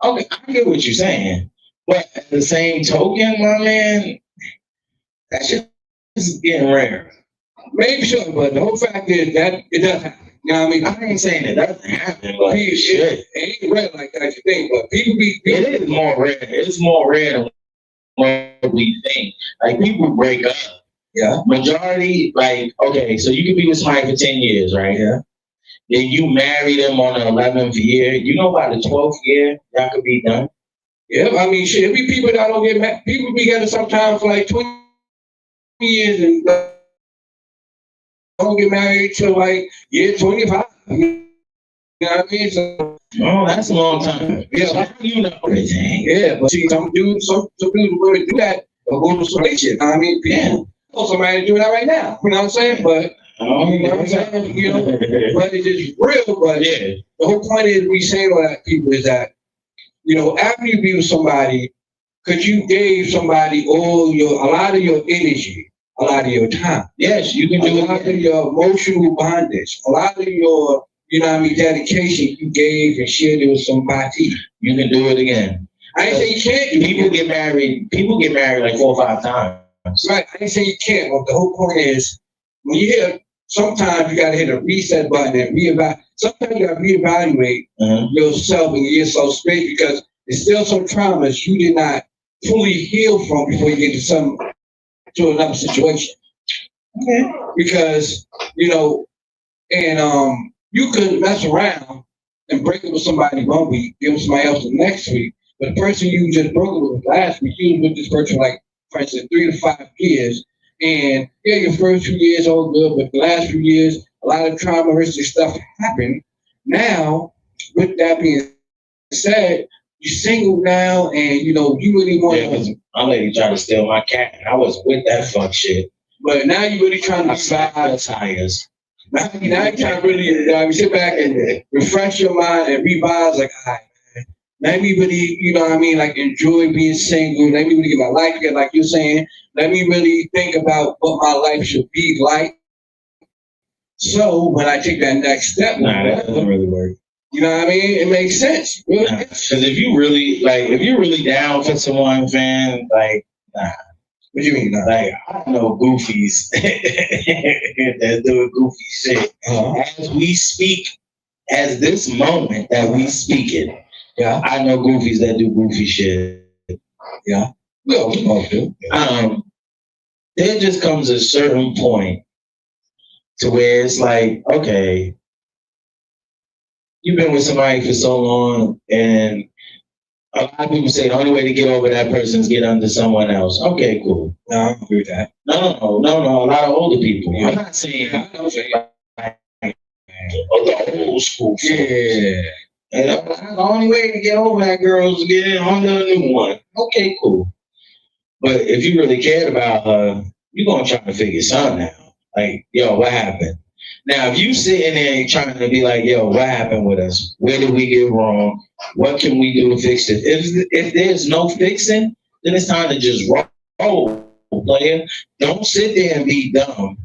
Okay, I get what you're saying. But at the same token, my man, that shit is getting rare. Maybe sure, but the whole fact is that it does happen. You know what I mean? I ain't saying it doesn't happen, but shit. It ain't rare like that, you think, but people it is more rare. It's more rare than what we think. Like, people break up. Yeah. Majority, like, okay, so you could be with somebody for 10 years, right? Yeah. Then you marry them on the 11th year. You know, by the 12th year, that could be done. Yeah, I mean, shit, it be people that don't get married. People be together sometimes for like 20 years and don't get married till like year 25. You know what I mean? So, oh, that's a long time. Yeah, so you know everything. Yeah, but see, some dudes really do that. Or go to some relationship. I mean, people know somebody doing that right now. You know what I'm saying? But you know what I'm saying? But it's just real. But yeah, the whole point is we saying all that people is that after you be with somebody, because you gave somebody a lot of your energy, a lot of your time. Yes, you can A do lot of it. your emotional bondage. A lot of your, you know what I mean, dedication you gave and shared it with somebody. You can do it again. I ain't say you can't do People it. get married. People get married like 4 or 5 times. Right. I ain't say you can't, but the whole point is when you hit sometimes you gotta hit a reset button and reevaluate. Sometimes you gotta reevaluate yourself and your soul space because there's still some traumas you did not fully heal from before you get to another situation. Okay. Because, and you could mess around and break up with somebody one week, give with somebody else the next week. But the person you just broke up with last week, you was with this person for like, for instance, 3 to 5 years. And yeah, your first few years all good, but the last few years, a lot of traumatic stuff happened. Now, with that being said, you're single now, and you really want Yeah, because my lady tried to steal my cat. I was with that fuck shit. but now you're really trying to I slapped her decide. tires. Now you're trying to really sit back and refresh your mind and revise, like, all right, man, let me really, you know what I mean, like enjoy being single. Let me really get my life together, like you're saying. Let me really think about what my life should be like. So when I take that next step, Nah, that doesn't really work. you know what I mean? It makes sense. Really. Because if you're really down for someone, fan, like, nah. What do you mean? Nah? Like, I know goofies that's doing goofy shit. Uh-huh. As we speak, as this moment that we speak it, Yeah. I know goofies that do goofy shit. Yeah. We all do. There just comes a certain point to where it's like, okay, you've been with somebody for so long, and a lot of people say the only way to get over that person is get under someone else. Okay, cool. No, I agree with that. No. A lot of older people. Yeah. I'm not saying Yeah. the old school. Folks. Yeah. And the only way to get over that girl is to get in under a new one. Okay, cool. But if you really cared about her, you're gonna try to figure something out. Like, yo, what happened? Now, if you sitting there trying to be like, yo, what happened with us? Where did we get wrong? What can we do to fix it? If there's no fixing, then it's time to just roll, player. Don't sit there and be dumb.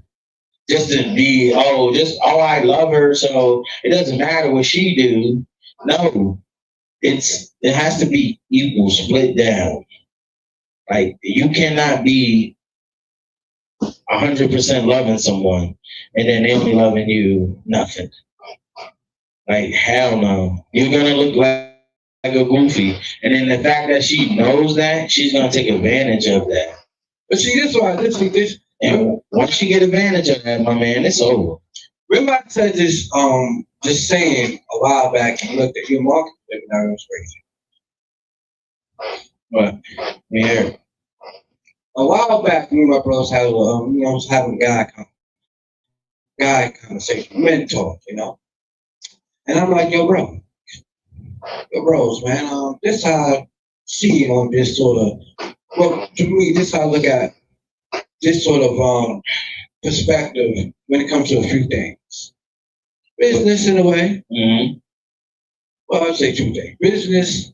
Just to be, I love her, so it doesn't matter what she do. No, it has to be equal, split down. Like, you cannot be 100% loving someone and then they only loving you nothing. Like, hell no. You're gonna look like a goofy. And then the fact that she knows that, she's gonna take advantage of that. But see, this is why this. And once you get advantage of that, my man, it's over. Remember I said this saying a while back and looked at your market that was crazy. But yeah. A while back, me and my brothers had was having a guy conversation, men talk, And I'm like, yo, bros, man, this how I see on this sort of, well, to me, this how I look at this sort of perspective when it comes to a few things. Business in a way. Mm-hmm. Well, I'd say 2 things. Business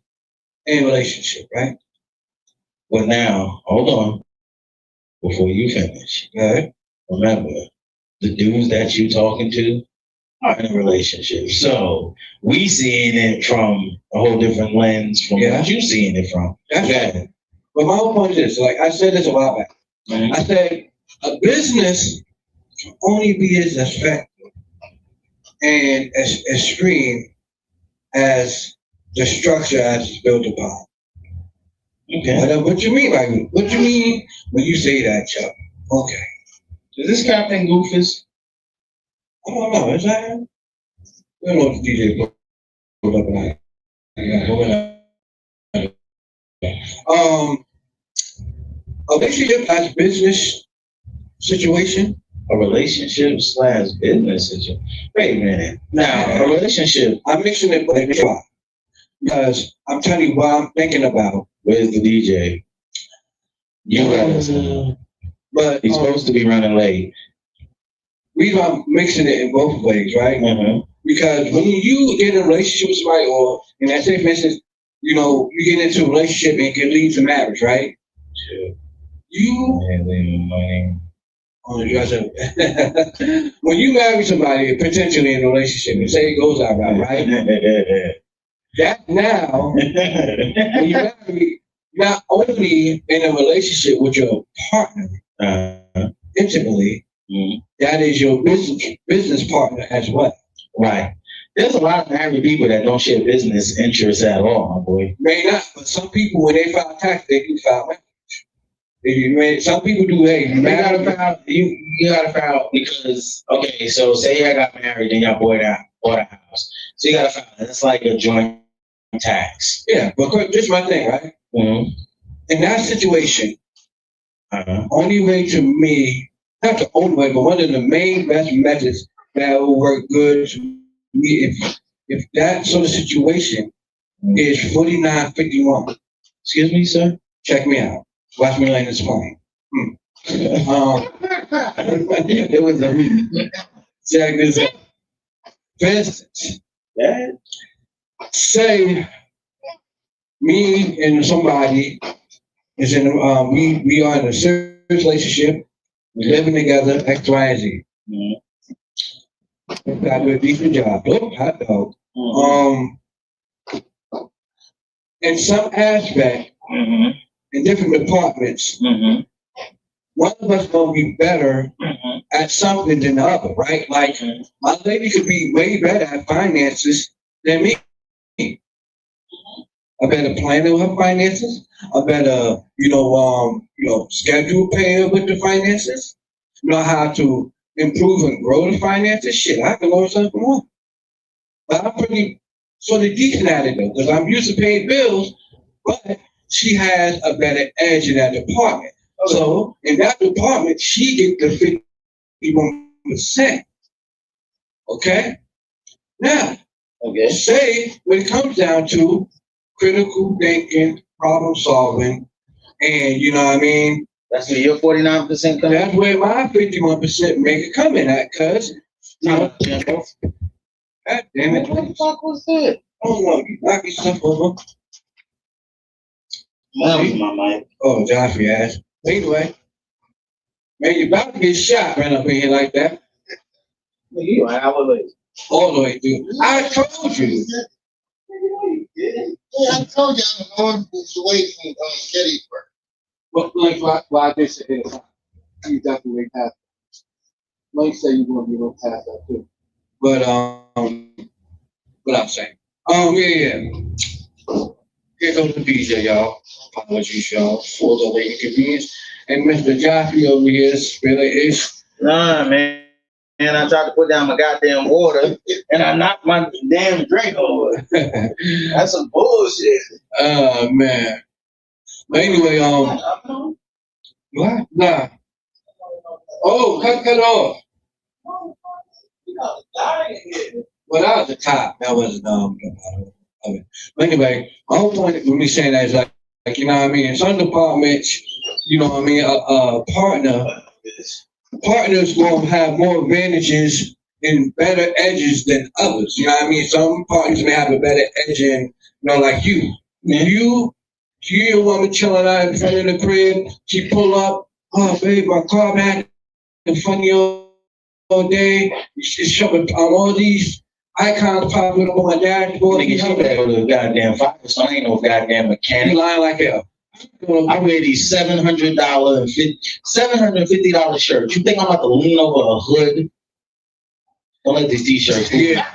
and relationship, right? Well, now, hold on. Before you finish. Right. Remember, the dudes that you talking to are in a relationship. So we seeing it from a whole different lens from what you seeing it from. That's right. But my whole point is this, like I said this a while back. Mm-hmm. I said a business can only be as effective and as extreme as the structure as it's built upon. Okay. What you mean by what you mean when you say that, Chuck? Okay. Is this Captain Goofus? I don't know. Is that him? I don't know if the DJ pulled up and a relationship as business situation. A relationship / business situation. Wait a minute. Now, a relationship. I'm mixing it with a because I'm telling you what I'm thinking about. Where's the DJ? You guys. But he's supposed to be running late. Reason I'm mixing it in both ways, right? Mm-hmm. Because when you get in a relationship with somebody, or in that same instance, you get into a relationship and it can lead to marriage, right? Sure. You on the dresser. When you marry somebody, potentially in a relationship, and say it goes out right? That now, when you marry, not only in a relationship with your partner intimately, that is your business partner as well. Right. There's a lot of married people that don't share business interests at all, my boy. May not, but some people, when they file tax, they do file marriage. Some people do. Hey, You gotta file because okay, so say I got married and y'all bought a house, so you gotta file. It's like a joint tax. Yeah, but this is my thing, right? Mm-hmm. In that situation, only way to me, not the only way, but one of the main best methods that will work good to me if that sort of situation is 4951. Excuse me, sir? Check me out. Watch me land this plane. It was a check this out. For instance, say me and somebody is in we are in a serious relationship, we're living together, X, Y, and Z. Got to do a decent job. Hot dog. In some aspect, in different departments, one of us gonna be better at something than the other, right? Like my lady could be way better at finances than me. A better planner with her finances, a better, schedule payer with the finances, know how to improve and grow the finances. Shit, I can learn something more. But I'm pretty sort of decent at it though, because I'm used to paying bills, but she has a better edge in that department. So in that department, she gets the 51%. Okay? Now, say when it comes down to critical thinking, problem solving, and you know what I mean? That's where your 49% comes. That's where my 51% make it come in at, cuz. God damn it. What the fuck was that? Oh no, you knock yourself over. That was my mic. Oh, Joffrey ass. Anyway, man, you about to get shot right up in here like that. You an hour late. All the way through. I told you. Yeah, I told you I'm on the way from Gettysburg. But like why they say it, you definitely make that. Like say you're gonna be able to pass that too. But what I'm saying. Yeah. Here goes the DJ, y'all. Apologies, y'all, for the late inconvenience. And Mr. Joffrey over here spilling ish. Nah, man. And I tried to put down my goddamn water, and I knocked my damn drink over. That's some bullshit. Oh man. But anyway, what? Nah. Oh, cut off. Well, that was the top. That wasn't I mean, but anyway, my whole point with me saying that is like you know what I mean. In some departments, you know what I mean. Partners will have more advantages and better edges than others. You know what I mean. Some partners may have a better edge in, like you. You a woman chilling out in front of the crib. She pull up. Oh, babe, my car back in front of you all day. She's showing all these icons popping up on my dashboard. Nigga, she better go to the goddamn fire, so I ain't no goddamn mechanic. You lying like hell. I wear these $750 shirts. You think I'm about to lean over a hood? Don't let these t-shirts. Yeah.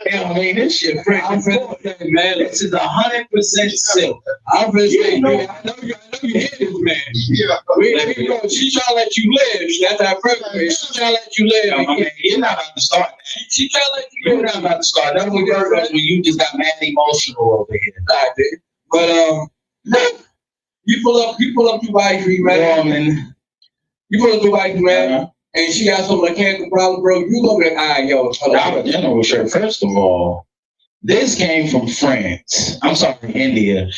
Yeah, I mean, this shit freaking man. This is 100% silk. I'm just saying, man, I know you hear this, man. Yeah. She trying to let you live. That's our purpose. She trying to let you live. I mean, you're not about to start that. She trying to let you You're live. not about to start. That's when you just got mad emotional over here. I did. But you pull up to wife, man. You pull up to wife, man, and she got some mechanical problem, bro. You gonna be like, all right, yo, Dollar General shirt. First of all, this came from France. I'm sorry, India.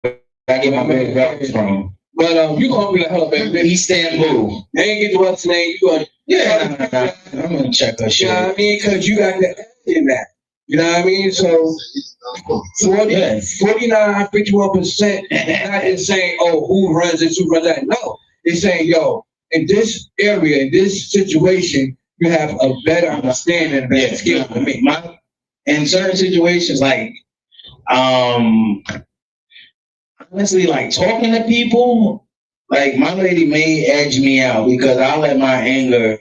I get my big belt from. But you gonna be like, hold up, baby. Istanbul. They ain't get to what's the name. You gonna I'm gonna check her shit. You know what I mean? Because you got the edge in that. You know what I mean? So, Yeah. 49, 51%, not just saying, oh, who runs this, who runs that. No, it's saying, yo, in this area, in this situation, you have a better understanding, a better skill than me. In certain situations, like, honestly, like talking to people, like my lady may edge me out because I let once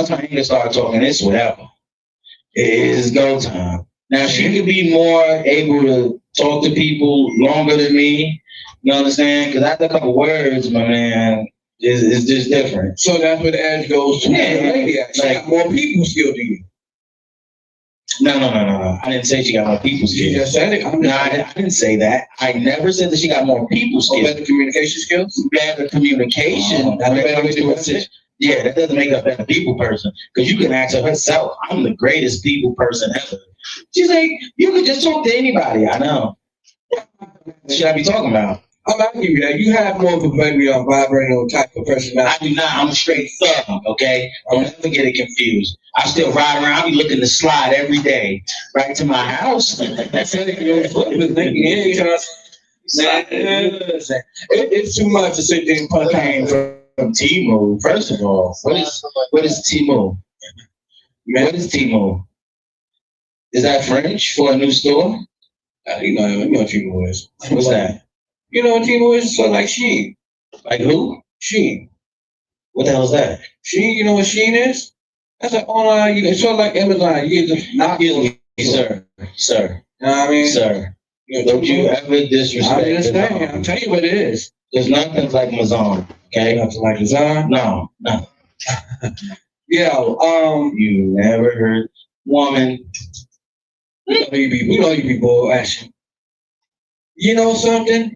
my anger start talking, it's whatever. It is go time. Now she could be more able to talk to people longer than me. You understand? Because after a couple words, my man, it's just different. So that's where the edge goes to the lady. She got more people skill than you. No. I didn't say she got more people skills. You just said it. I didn't say that. I never said that she got more people skills. Better communication skills? Better communication. Yeah, that doesn't make her a better people person. Because you can ask her herself, I'm the greatest people person ever. She's like, you could just talk to anybody. I know. What should I be talking about? I'm not giving you that. You have more of a very vibrational type of personality. I do not. I'm a straight thug, okay? Don't ever get it confused. I still ride around. I be looking to slide every day right to my house. It's too much to sit there and punch. Came from T-Move, first of all. What is T-Move? What is T-Move? Is that French for a new store? You know what T-Move is. What's that? You know what T-Move is? So like Shein. Like who? Shein. What the hell is that? Shein, you know what Shein is? That's like online. It's sort of like Amazon. You get just not Excuse me, sir. You know what I mean? Sir. Don't you ever disrespect. I understand. I'll tell you what it is. There's nothing like Amazon. Okay? Nothing like Amazon? No. Yeah. You never heard woman. We know you be bored, actually. You know something?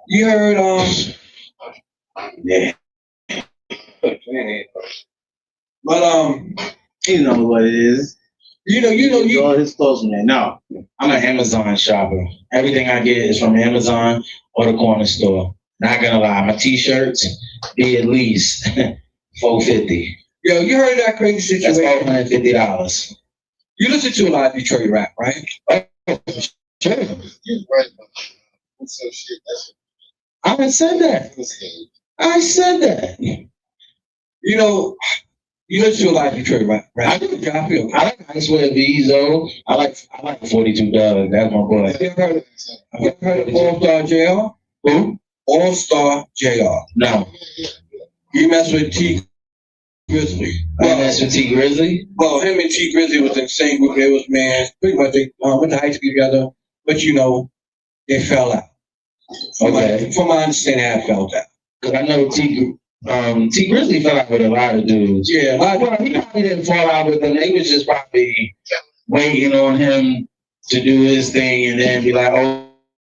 You heard Yeah. But You know what it is. you All his clothes from there. No. I'm an Amazon shopper. Everything I get is from Amazon or the corner store. Not gonna lie, my t-shirts be at least $450. Yo, you heard that crazy That's situation? $450. You listen to a lot of Detroit rap, right? Sure. You're right. So shit, that's I haven't said that. I said that. You know, you listen to a lot of Detroit rap. I Right? do. I like I Swear Bezo. I like 42 Doug. That's my boy. You ever heard of All Star JR? Who? All Star JR. No. You mess with T Grizzly. That's with T Grizzly. Well, him and T Grizzly was in the same group. They was, man, pretty much they went to high school together, but they fell out. Okay. From my understanding, I fell out. Because I know T Grizzly fell out with a lot of dudes. Yeah, Well, he probably didn't fall out with them. They was just probably waiting on him to do his thing and then be like, oh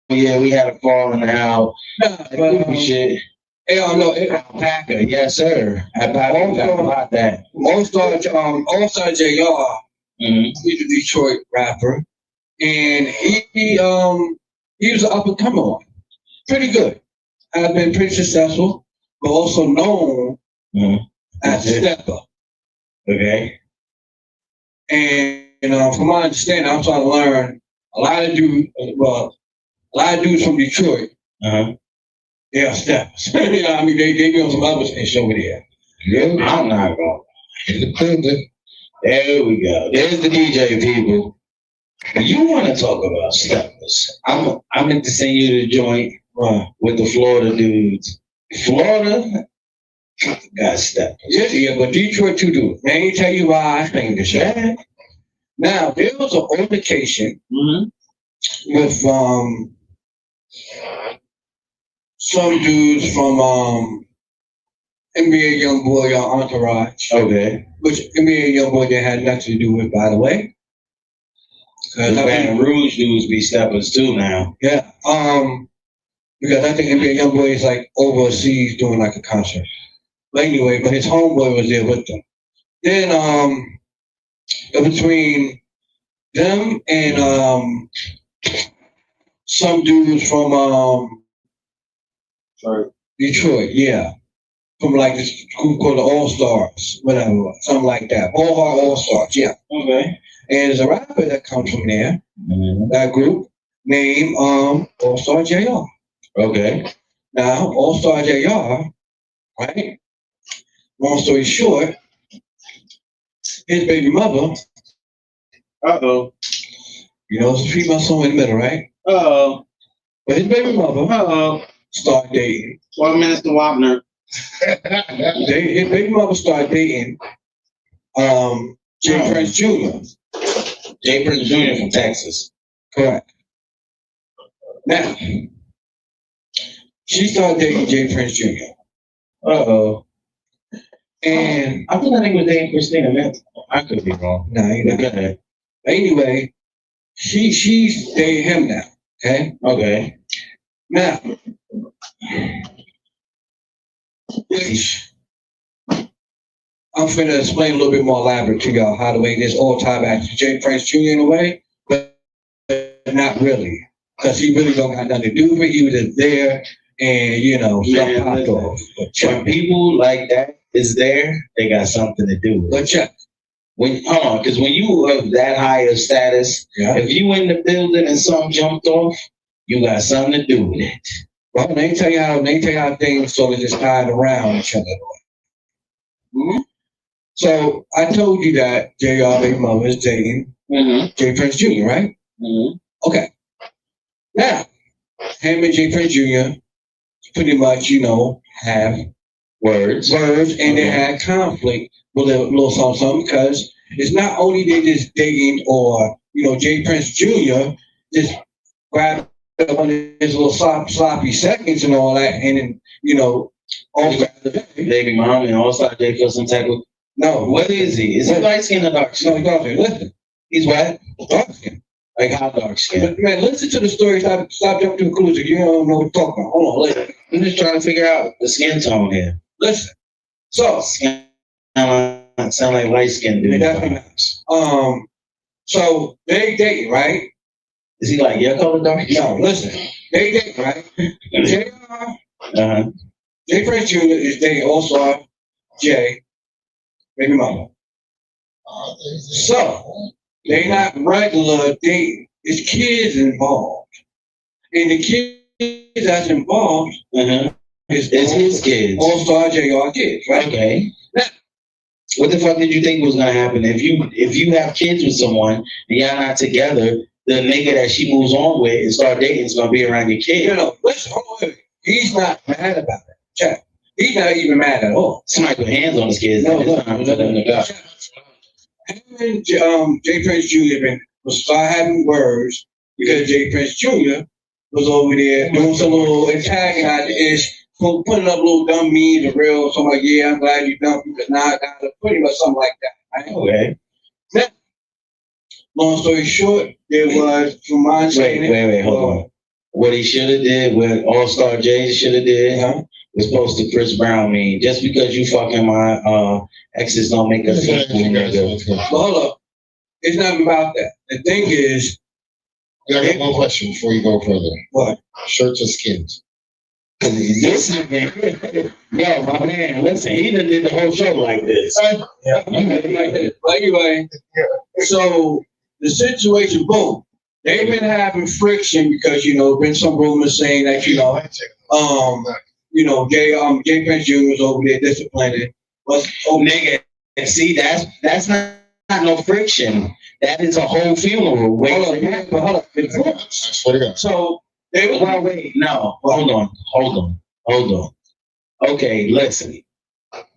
yeah, we had a falling out. but Shit. no, Alpaca, yes sir. Alpaca got about that. All Star JR. Mm-hmm. He's a Detroit rapper, and he was an up and coming one. Pretty good. I've been pretty successful, but also known as a stepper. Okay. And from my understanding, I'm trying to learn a lot of dudes from Detroit. They are steppers. You know what I mean? They be on some other fish over there. Yeah, I'm not going. There we go. There's the DJ people. You want to talk about steppers? I'm meant to send you the joint with the Florida dudes. Florida got steppers. Yeah, but Detroit too do. Let me tell you why I think this shit. Now there was an altercation with some dudes from NBA YoungBoy Entourage. Okay. Which NBA YoungBoy they had nothing to do with, by the way. The Baton Rouge dudes be steppers too now. Yeah. Because I think NBA YoungBoy is like overseas doing like a concert. But anyway, but his homeboy was there with them. Then between them and some dudes from Detroit, yeah. From like this group called the All Stars, whatever, something like that. All Stars, yeah. Okay. And there's a rapper that comes from there, Mhm. that group, named All Star JR. Okay. Now, All Star JR, right? Long story short, his baby mother, Uh-oh. you know, it's a female somewhere in the middle, right? Uh-oh. But his baby mother Uh-oh. started dating. Well, Minister Wapner. His baby mother started dating Jay Oh. Prince Jr. Jay Prince Jr. from Texas. Correct. Now, she started dating Jay Prince Jr. Uh-oh. And I thought that nigga was dating Christina, man. I could be wrong. no, you know. Go ahead. Anyway, she's dating him now. Okay. Okay. Now, I'm finna explain a little bit more elaborate to y'all how the way this all tie back to Jay Prince Jr. in a way, but not really. Because he really don't got nothing to do with it. He was just there and, you know, stuff Man, popped listen. off. But When check. people like that is there, they got something to do with it. But check. When hold on, because when you have that high of status, Yeah. if you in the building and something jumped off, you got something to do with it. Well, let me tell you how things sort of just tied around each other. Mm-hmm. So I told you that JR baby mother is dating Mm-hmm. Jay Prince Jr., right? Mm-hmm. Okay. Now, him and Jay Prince Jr. pretty much, you know, have Words. words and they Okay. had conflict with a little something because it's not only they just dating or, you know, Jay Prince Jr. just grabbed up on his little sloppy seconds and all that and then, you know, all the day. Baby mom and All-Star Jay for some type of. No, What is he? Is he light skinned or dark no, skinned? he dark skin. Listen, He's what? dark skin. Like how dark skinned? But man, listen to the story. Stop jumping to conclusion. You don't know what we're talking about. Hold on, listen. I'm just trying to figure out the skin tone here. Listen. So, Sound like light skinned dude. definitely not. So they dating, right? Is he like your color dark? No, listen. They dating, right? JR, Uh-huh. Jay Prince Jr. is dating All-Star Jay, baby mama. So they not regular dating. It's kids involved, and the kids that's involved Uh-huh. is It's his kids. All-Star JR kids, right? Okay. What the fuck did you think was gonna happen if you have kids with someone and y'all not together? The nigga that she moves on with and start dating is gonna be around your kid. You know, listen, hold on, wait. He's not mad about it. Check. He's not even mad at all. Somebody put hands on his kids. No, It's no, time for them to go. Him and Jay Prince Jr. was start having words because Jay Prince Jr. was over there doing some little antagonizing-ish, putting up little dumb memes and real, something like, yeah, I'm glad you dumped me because now I got it, pretty much something like that. Right? Okay. Now, long story short, there was, from my understanding, Wait, hold on. What he should have did, what All-Star Jay should have did, was supposed to Chris Brown mean, just because you fucking my exes don't make us equal, nigga. But hold up, it's not about that. The thing is, I got one question before you go further. what? Shirts or skins? This nigga, yo, my man, listen, he done did the whole show like this. But anyway, so the situation, boom, they've been having friction because, you know, been some rumors saying that, you know, Jay Prince Jr. was over there disciplining. But Nigga, see, that's not no friction. That is a whole funeral. hold up. I swear to God. So they was Well, wait, no, hold on. Okay, listen.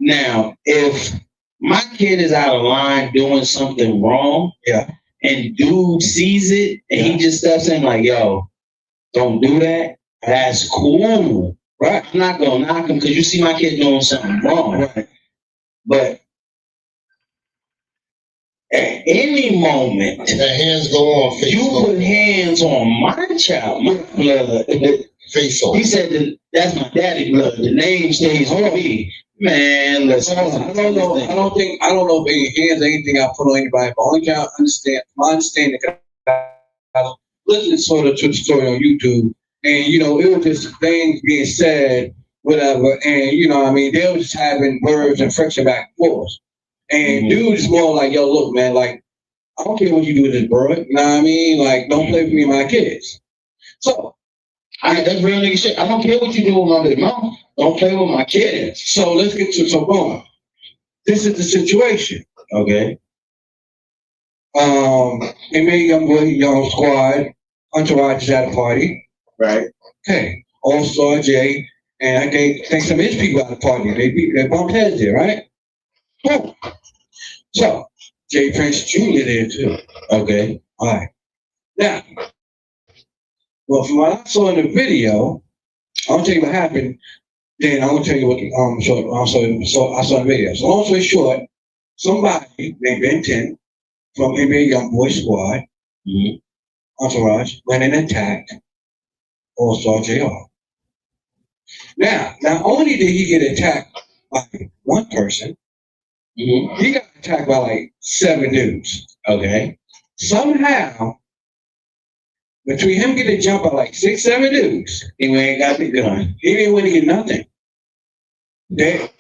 Now, if my kid is out of line doing something wrong, Yeah. and dude sees it and he just steps in like, yo, don't do that, that's cool. Right. I'm not gonna knock him because you see my kid doing something wrong. Right. But at any moment, The hands go on, face you go put hands on my child, my blood. face off. He said that that's my daddy blood. The name stays on me. Man, listen. I don't know if any hands or anything I put on anybody, but only thing I understand, my understanding, I listened sort of to the story on YouTube, and you know, it was just things being said, whatever, and you know, what I mean, they were just having words and friction back and forth. And Mhm. dude is more like, yo, look, man, like, I don't care what you do with this bird. You know what I mean? Like, don't play with me and my kids. So, That's real nigga shit. I don't care what you do with my baby mom. Don't play with my kids. so let's get to some boom. This is the situation. Okay. NBA Young Squad, Entourage is at a party. Right. Okay. All-Star Jay, and I think some of his people at the party. They bumped heads there, right? Boom. So, Jay Prince Jr. there too. Okay. All right. Now, well, from what I saw in the video, I'll tell you what happened. Then I'm gonna tell you what I saw in the video. So long story short, somebody named Ben 10 from NBA YoungBoy Squad, Entourage, went and attacked All-Star JR. Now, not only did he get attacked by one person, he got attacked by like 7 dudes. Okay. Somehow, between him getting jumped by like 6, 7 dudes, He ain't got the gun. he didn't win to get nothing.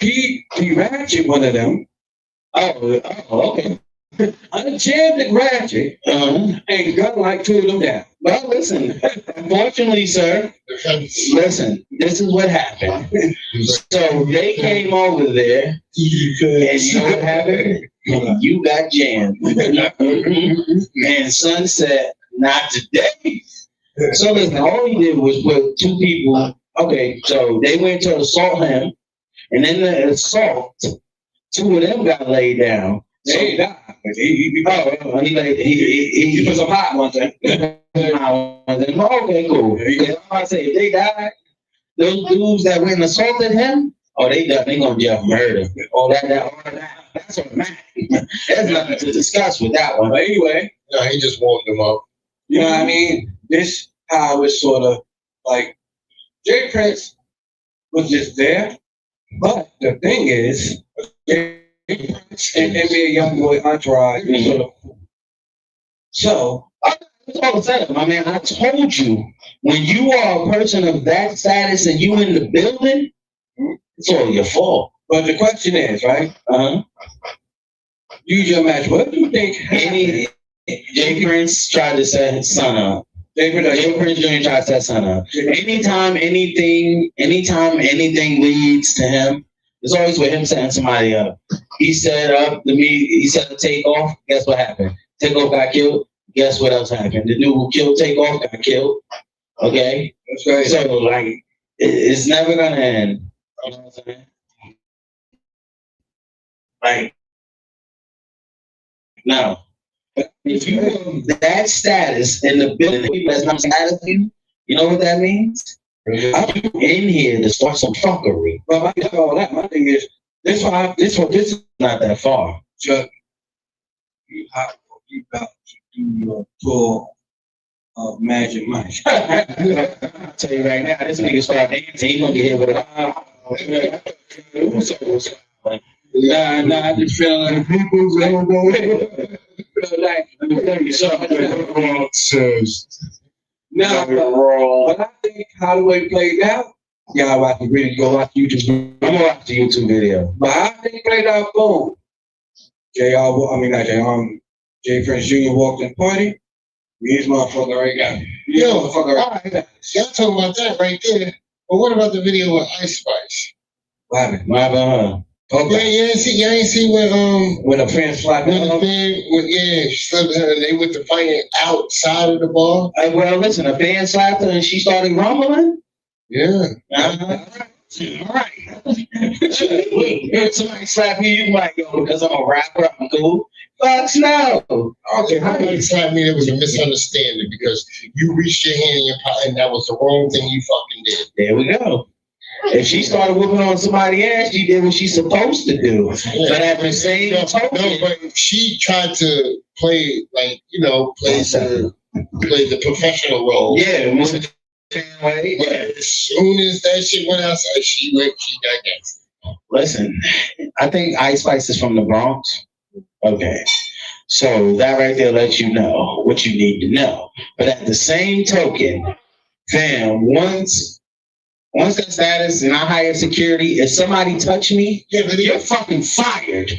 He ratchet one of them. Oh, okay. I jammed the ratchet and got like 2 of them down. Well, listen. Unfortunately, sir, listen. This is what happened. So they came over there, and you know what happened? You got jammed. And son said, "Not today." So listen, all he did was put 2 people. Okay, so they went to assault him, and in the assault, 2 of them got laid down. So, They died. He he put some hot one thing. Okay, cool. Because I say if they died, those dudes that went and assaulted him, oh, they done. They gonna get murder. All that's automatic. There's nothing to discuss with that one. But anyway, No, he just warmed them up. you know what I mean? This how it's sort of like Jay Prince was just there. But the thing is, Jay Prince and NBA YoungBoy Entourage is sort of so That's all I'm saying, my man. I told you, when you are a person of that status and you in the building, it's all your fault. but the question is, right? Use your match. What do you think happened? Jay Prince tried to set his son up. Jay Jay Prince Jr. tried to set his son up. Anytime anything leads to him, it's always with him setting somebody up. He set up he set a Takeoff. Guess what happened? Takeoff got killed. Guess what else happened? The dude who killed Takeoff got killed. Okay? That's right. So, like, it's never gonna end. You know what I'm saying? Like, now, if you have that status in the building that's not status to you, you know what that means? I'm in here to start some fuckery. Well, I got all that. My thing is, this is Not that far. Chuck. You about to do your tour of Magic Mike. I'll tell you right now, this nigga start dancing, he gonna get hit with a Nah, I just feel like people's Nah, but I think how the way it played out, y'all watch the video, go watch YouTube. I'm gonna watch the YouTube video. But how I think it played out, boom. Jay Prince Jr. walked in the party. These motherfucker already got it. Yo, all right. Y'all talking about that right there. But what about the video with Ice Spice? What happened? My bad. Yeah, y'all ain't see when When a fan slapped when the him. fan she slipped her and they went to fighting outside of the bar. Well, listen, a fan slapped her and she started grumbling. Yeah. All right. If somebody slap you, you might go, because I'm a rapper, I'm cool. Fuck no. Okay, how did it slap me? It was a misunderstanding because you reached your hand in your pocket and that was the wrong thing you fucking did. There we go. If she started whooping on somebody's ass, she did what she's supposed to do. Yeah. But at the same token, No, but she tried to play like, play the professional role. yeah, move it the same way. But as soon as that shit went outside, she got gangster. Listen, I think Ice Spice is from the Bronx. Okay. So that right there lets you know what you need to know. But at the same token, fam, once that status and I hire security, if somebody touch me, Yeah, but you're fucking fired.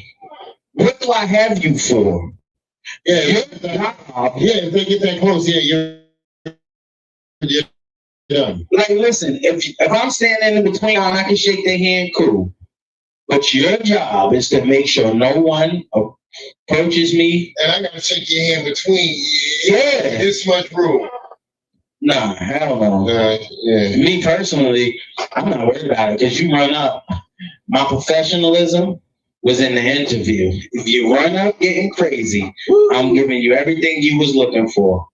What do I have you for? Yeah, Your yeah, job, if they get that close, you're done. like, listen, if I'm standing in between and I can shake their hand, cool. But your job is to make sure no one approaches me. And I gotta shake your hand between. Yeah. This much room. Nah, hell no. Yeah. Me personally, I'm not worried about it because you run up. My professionalism was in the interview. If you run up getting crazy, I'm giving you everything you was looking for.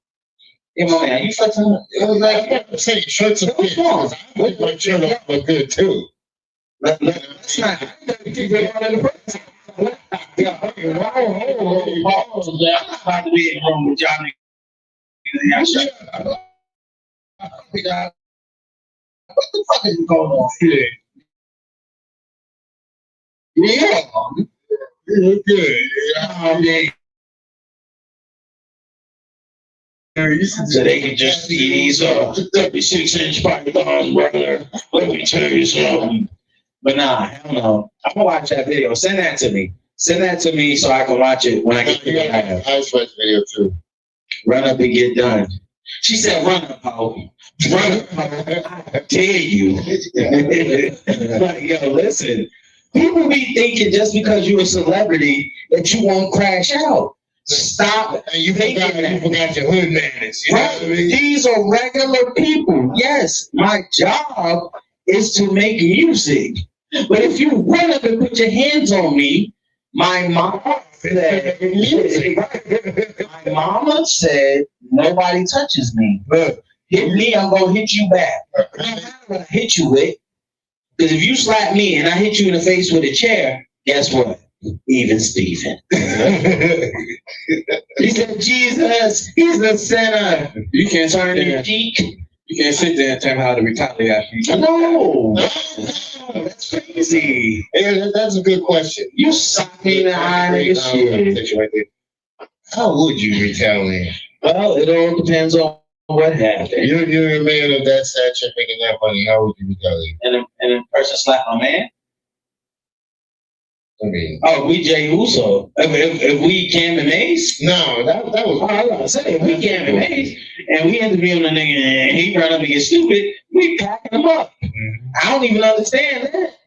Yeah, my man, you flexing up. It was like, I'm saying shirts and What's pants. wrong? I think my shirt off look good too. Let's not. You get one of the first. Yeah, okay, wow, hold on. I'm about to be in the room with y'all niggas. What the fuck is going on here? Yeah. You look good. Yeah. So they can just see these 36-inch pythons, brother. Let me tell you something. But nah, hell no. I'm gonna watch that video. Send that to me. Send that to me so I can watch it when I get to the house. Ice Spice video too. Run up and get done. She said, "Run up, ho. Run up, ho. I dare you." Like, yo, listen. People be thinking just because you're a celebrity that you won't crash out. Stop. And you forgot your hood manners. You know what I mean? These are regular people. Yes, my job is to make music. But if you run up and put your hands on me, my mama said, my mama said, nobody touches me. Look, hit me, I'm gonna hit you back. I'm not gonna hit you with. Because if you slap me and I hit you in the face with a chair, guess what? Even Steven. He said, Jesus, he's the sinner. You can't Turn sit the there. cheek. You can't sit there and tell me how to retaliate. No, that's crazy. Yeah, that's a good question. You suck me in the eye and shit. Right there. How would you retaliate? Well, it all depends on what happened. You're a man of that stature making that money. How would you retaliate? And a person slap my man. I mean, Oh, we Jay Uso. If we Cam and Mace. no, that was. I was gonna say, if we Cam and Mace and we interviewing a nigga and he run up and get stupid, we packing him up. I don't even understand that.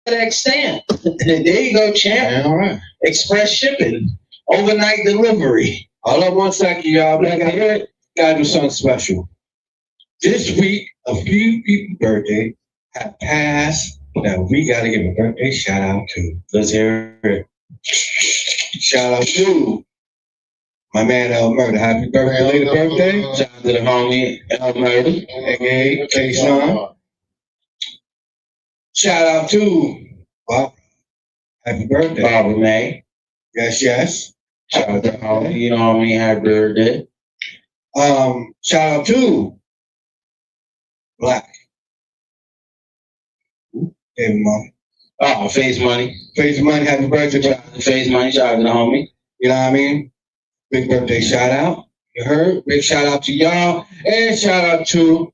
FedEx stamp. There you go, champ. Yeah, all right. Express shipping. Overnight delivery. Hold up 1 second, y'all. We gotta do something special. This week, a few people's birthday have passed that we gotta give a birthday shout out to. Let's hear it. Shout out to my man El Murder. Happy birthday, later birthday. Shout out to the homie El Murder. aka K-Son. Shout out to Bob. Happy birthday. Barbara May. Yes, yes. Shout out to the homie. You know what I mean? Happy birthday. Shout out to Black. Hey, mom. Oh, Face Money. Face Money, happy birthday, Shout out to Face Money. Shout out to the homie. You know what I mean? Big birthday shout out. You heard? Big shout out to y'all. And shout out to,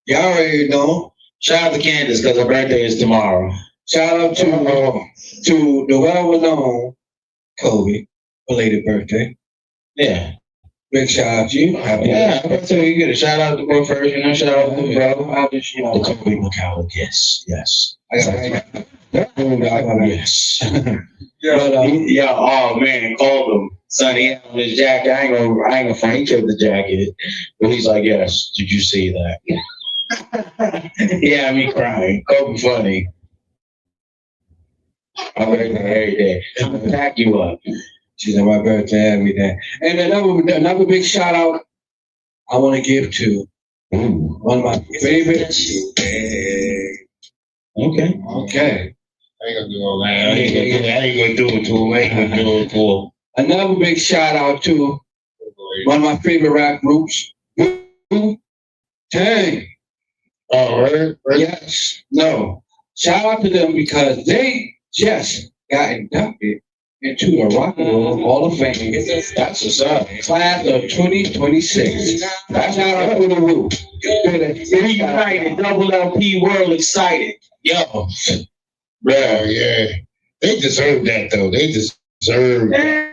y'all already know, Shout out to Candace because her birthday is tomorrow. shout out to the well-known Kobe. Belated birthday. Yeah. Big shout out to you. Happy Yeah, I'm gonna tell you, you get a shout out to bro first, you know, shout out to bro. I just, you know, the Kobe McCallum. Yes, yes. Yes. Yeah, oh man, called him. Son, he had on his jacket. I ain't gonna front. He killed the jacket. But he's like, yes, did you see that? Yeah, I mean crying. Kobe funny. My birthday every day. I'm gonna pack you up. She's on my birthday every day. And another big shout out I want to give to one of my favorites. Okay. Okay. I ain't gonna do all that. I ain't gonna do it to him. I ain't gonna do it to him. Another big shout out to one of my favorite rap groups. Tang. Oh, right? Yes. No. Shout out to them because they just got inducted into the Rock and Roll Hall of Fame. That's what's up. Class of 2026. That's how I put the roof. Reunited, double LP world excited. Yo. Yeah, yeah. They deserve that though. They deserve that.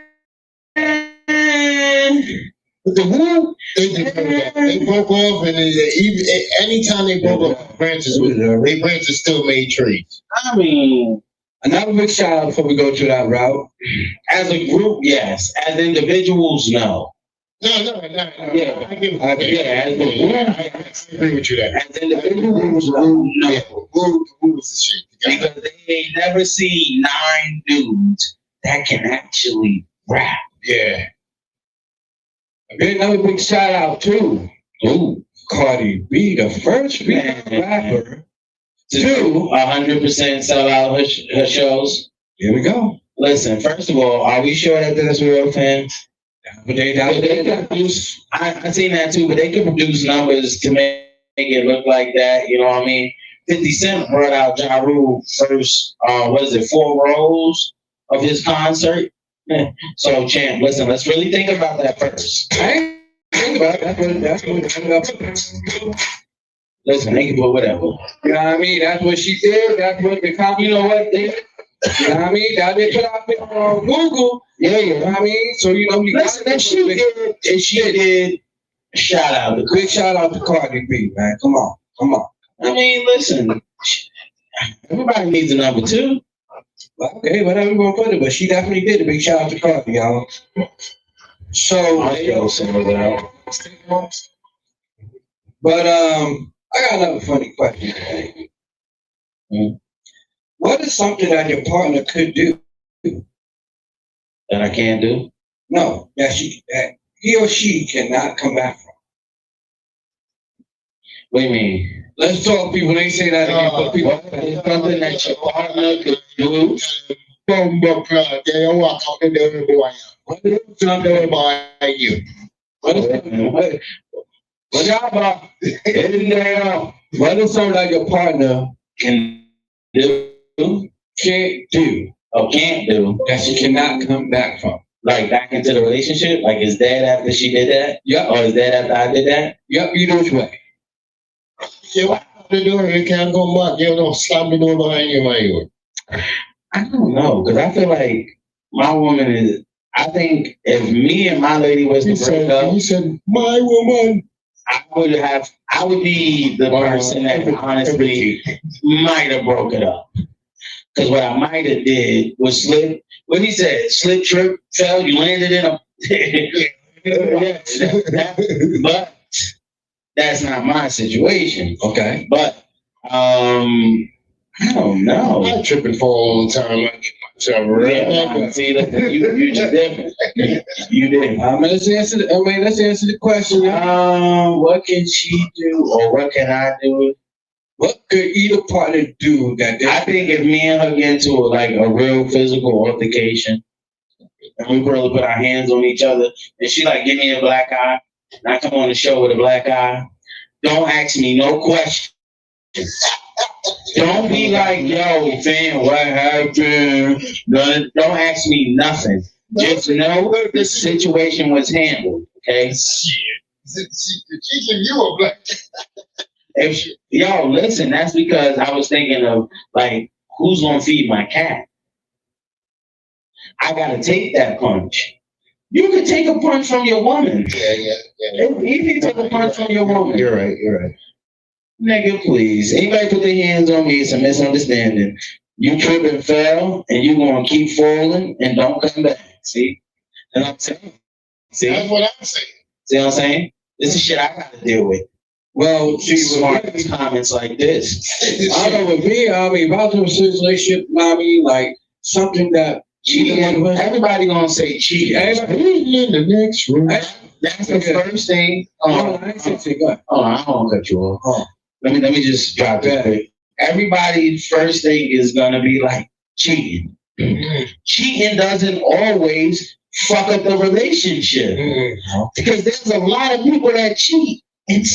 But the Wu, they broke off, and even anytime they broke off, they branches still made trees. I mean, Another big shout out before we go to that route. as a group, yes. As individuals, no. No. Yeah. I give, Yeah, as a group, I agree with you there. as individuals, no. Yeah, Wu was the shit. Because they ain't never seen 9 dudes that can actually rap. Yeah. Another big shout out too. Ooh. Cardi B, the first female rapper. To 100% sell out her shows. Here we go. Listen, first of all, are we sure that that's real fans? But They can produce, I seen that too, but they can produce numbers to make it look like that. You know what I mean? 50 Cent brought out Ja Rule first, 4 rows of his concert. So, Champ, listen, let's really think about that first. I ain't think about it. That's what Listen, they can put whatever. you know what I mean? That's what she did. That's what the company, you know what? You know what I mean? That they put out there on Google. Yeah. You know what I mean? So, you know, Listen, and she did, shout out to big shout out to Cardi B, man. Come on. I mean, listen, everybody needs a number 2. Okay, whatever you want to put it, but she definitely did a big shout out to Cardi, y'all. So, but I got another funny question today. What is something that your partner could do? That I can't do? No, that he or she cannot come back from. What do you mean? Let's talk, people. They say that again, but people. What is something that your partner could do? They don't walk out in the boy. What is Something about you. What is something that your partner Can do? can't do Or can't do? that she cannot come back from? Like back into the relationship? Like is dead after she did that? Yep, Or is dead after I did that? yep, either which way. Yeah, what the door? You can't go back. You don't slam the door behind you, man. I don't know, because I feel like my woman is. I think if me and my lady was to break up, He said, my woman. I would be the person that honestly might have broke it up. Because what I might have did was slip. What he said, slip, trip, fell. You landed in a. But that's not my situation. Okay. But I don't know. I tripping for a long time. I get myself right. See, you just different. You didn't. Let's answer the question. What can she do, or what can I do? What could either partner do that I think if me and her get into a real physical altercation, and we really put our hands on each other, and she give me a black eye, and I come on the show with a black eye, don't ask me no questions. Don't be like, yo, fam, what happened? Don't ask me nothing. Just know the situation was handled, okay? Shit. She give you a black. Yo, listen, that's because I was thinking of, who's going to feed my cat? I got to take that punch. You can take a punch from your woman. Yeah. It's easy to take a punch from your woman. You're right. Nigga, please. Anybody put their hands on me, it's a misunderstanding. You trip and fell, and you going to keep falling and don't come back. See? You know what I'm saying? See? That's what I'm saying. See what I'm saying? This is shit I got to deal with. Well, she Smart comments like this. I don't know, with me, if I was in a serious relationship, something that Cheating. Everybody gonna say cheating. In the next room. That's the first thing. I ain't saying go ahead. Oh, I don't cut you off. Let me just drop that. Quick. Everybody's first thing is gonna be cheating. Cheating doesn't always fuck up the relationship because there's a lot of people that cheat and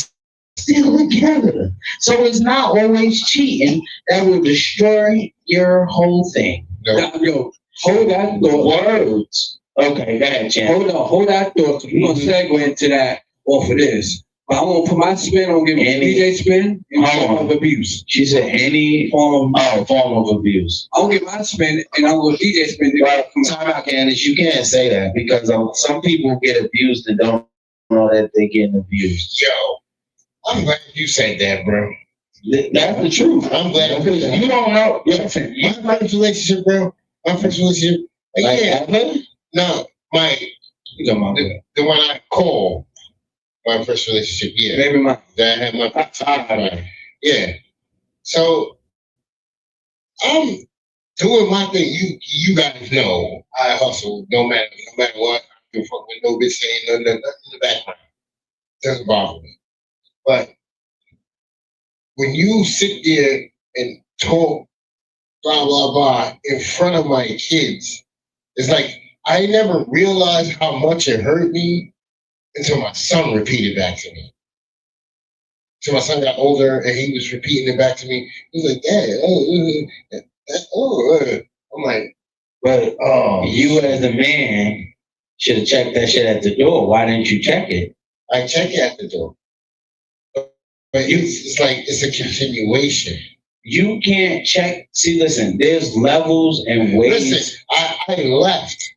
still together. So it's not always cheating that will destroy your whole thing. Yo, hold that thought. Words. Okay, go ahead, Champ. Hold that thought. We're gonna segue into that off of this. But I'm gonna put my spin on giving DJ spin in form of abuse. She said any form of abuse. I'll give my spin and I'm gonna DJ spin. Well, time out, Candace. You can't say that because some people get abused and don't all that they getting abused. Yo, I'm glad you said that, bro. That's the truth. I'm glad Because you don't know. Listen, my first relationship, bro. My first relationship. like, Yeah. ever? No, my You talking about that? the one I call my first relationship. Yeah. Baby mine. That I had my first yeah. So I'm doing my thing. You guys know I hustle no matter what. I don't fuck with no bitch saying nothing in the background. Doesn't bother me. But when you sit there and talk blah blah blah in front of my kids, it's like I never realized how much it hurt me until my son repeated back to me. So my son got older and he was repeating it back to me. He was like, Dad, I'm like, But oh, you as a man should have checked that shit at the door. Why didn't you check it? I check it at the door. But it's like, it's a continuation. You can't check. See, listen, there's levels and ways. Listen, I left.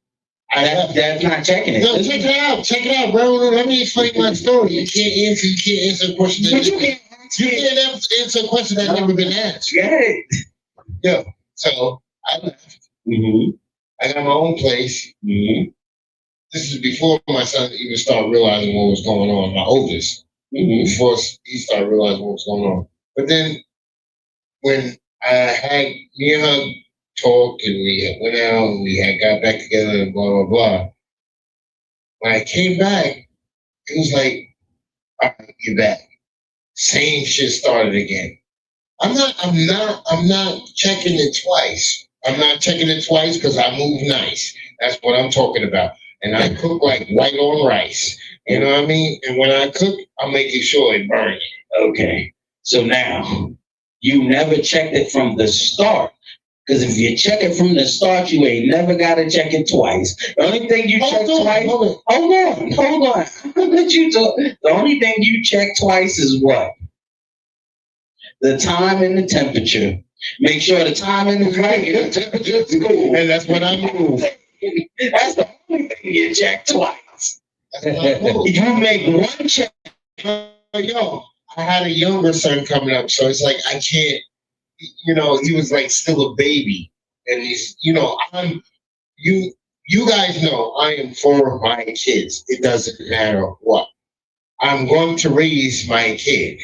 That's not checking it. No, check it out. Check it out, bro. Let me explain my story. You can't answer a question. But you can't Answer a question that's never been asked. get it. Yo, so I left. Mm-hmm. I got my own place. Mm-hmm. This is before my son even started realizing what was going on. My oldest, before he started realizing what was going on. But then when I had me and her talked and we had went out and we had got back together and blah blah blah. When I came back, it was like, all right, you're back. Same shit started again. I'm not checking it twice. I'm not checking it twice because I move nice. That's what I'm talking about. And I cook like white on rice. You know what I mean? And when I cook, I'm making sure it burns. Okay. So now, you never checked it from the start. Because if you check it from the start, you ain't never got to check it twice. The only thing you check twice. Hold on. Let you talk. The only thing you check twice is what? The time and the temperature. Make sure the time and the right and the temperature is cool. And that's what I move. That's the only thing you check twice. That's what I move. You make one check. Yo, I had a younger son coming up, so it's like I can't. You know, he was like still a baby, and he's, you know, you guys know I am for my kids. It doesn't matter what. I'm going to raise my kid,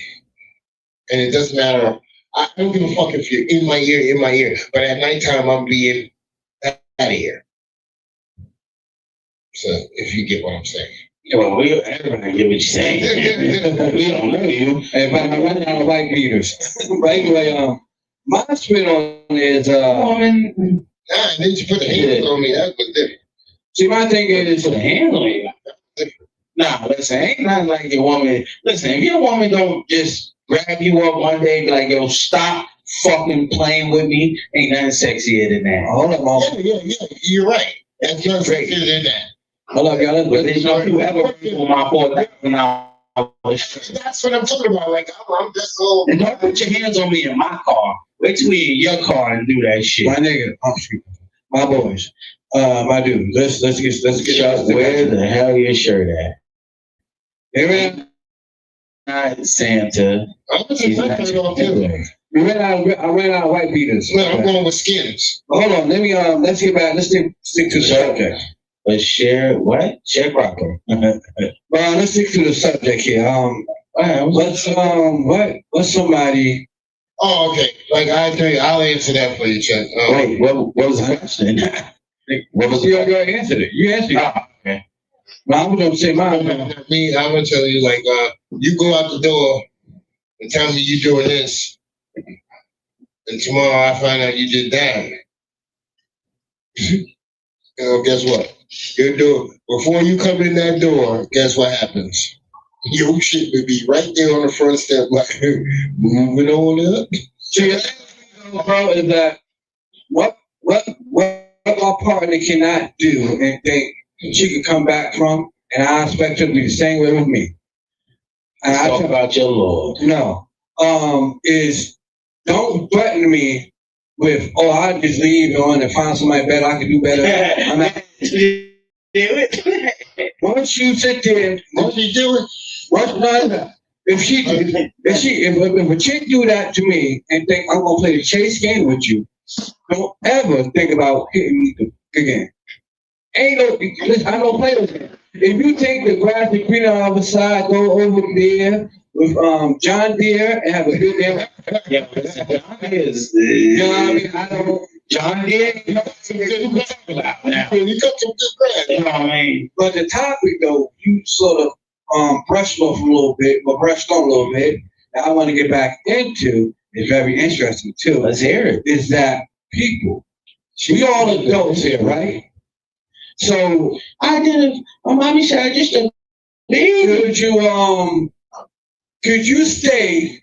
and it doesn't matter. I don't give a fuck if you're in my ear. But at nighttime, I'm being out of here. So if you get what I'm saying. Well, everybody get what you're saying. We don't know you. Hey, but I run out of white beaters. But anyway, my spin on it is Woman, Nah, and then you put the hands on me. That was different. see, my thing is put a hand on you. Nah, listen, ain't nothing like your woman. Listen, if your woman don't just grab you up one day and be like, yo, stop fucking playing with me, ain't nothing sexier than that. hold up, mama. Yeah, you're right. That's not Great. sexier than that. Hold up, y'all. But there's no you ever on my $4,000. That's what I'm talking about. Like, I'm just so. And don't put your hands on me in my car. Wait till we in your car and do that shit. My nigga, my boys, my dude. Let's get Chuck, where the hell your shirt at? Amen. Not Santa. I'm just He's saying, not off your too. I ran out of white beaters. Well, I'm going with skins. Hold on, let me let's get back. Let's stick to the subject. But share what? Share Crocker. Well, let's stick to the subject here. What's somebody? Oh, okay. Like I tell you, I'll answer that for you, Chuck. Wait, what was the question? What was You the already answered it. You answered it. Ah, okay. Well, I'm gonna say mine. Me, I'm gonna tell you, like, you go out the door and tell me you're doing this, and tomorrow I find out you did that. You know, guess what? You do before you come in that door. Guess what happens? Your shit would be right there on the front step, like moving on up. See, the thing, bro, is that what my partner cannot do and think she can come back from, and I expect her to be the same way with me. And I Talk about your Lord. no, is don't threaten me with, oh, I'll just leave on and find somebody better. I can do better. I'm not, Do it. once you sit there, What she doing? if a chick do that to me and think I'm gonna play the chase game with you, don't ever think about hitting me again. Ain't no, listen, I don't play with that. If you take the grass and green on the other side, go over there with John Deere and have a good damn. Yeah, listen, John is, You know what I mean? I don't. John Deere, you know what you talk about now. You cut some good grass. You know what I mean? But the topic though, you sort of brushed off a little bit, or brushed on a little bit. That I want to get back into is very interesting too. Let's hear it. Is that people? We all adults here, right? So I didn't, my mommy said I just a baby. could you stay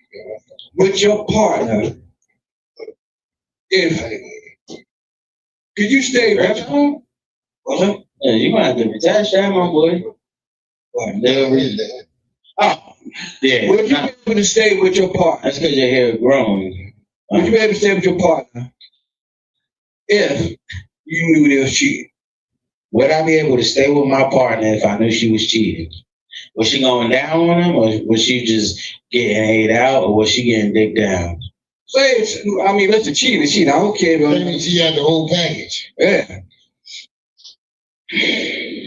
with your partner if could you stay with what? Yeah, you gonna have to attach that, my boy. What? Oh, yeah. Would you be able to stay with your partner? That's because your hair growing. Would you be able to stay with your partner if you knew they was cheating? Would I be able to stay with my partner if I knew she was cheating? Was she going down on him, or was she just getting ate out, or was she getting dick down? Say it's, I mean, listen, cheating is cheating. I don't care. She had the whole package. Yeah.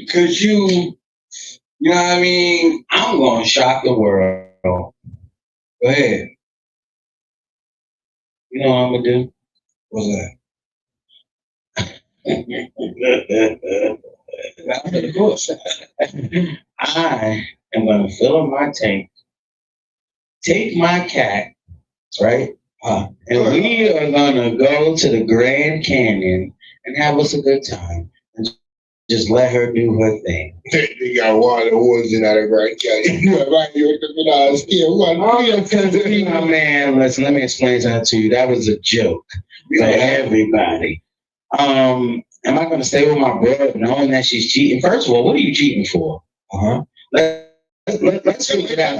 Could you know what I mean? I'm gonna shock the world. Go ahead. You know what I'm gonna do? What's that? Of course. I am gonna fill up my tank, take my cat, right? And we are gonna go to the Grand Canyon and have us a good time. And just let her do her thing. They got water hoses in that right My man, listen, let me explain something to you. That was a joke for everybody. Am I going to stay with my brother knowing that she's cheating? First of all, what are you cheating for? Let's figure it out.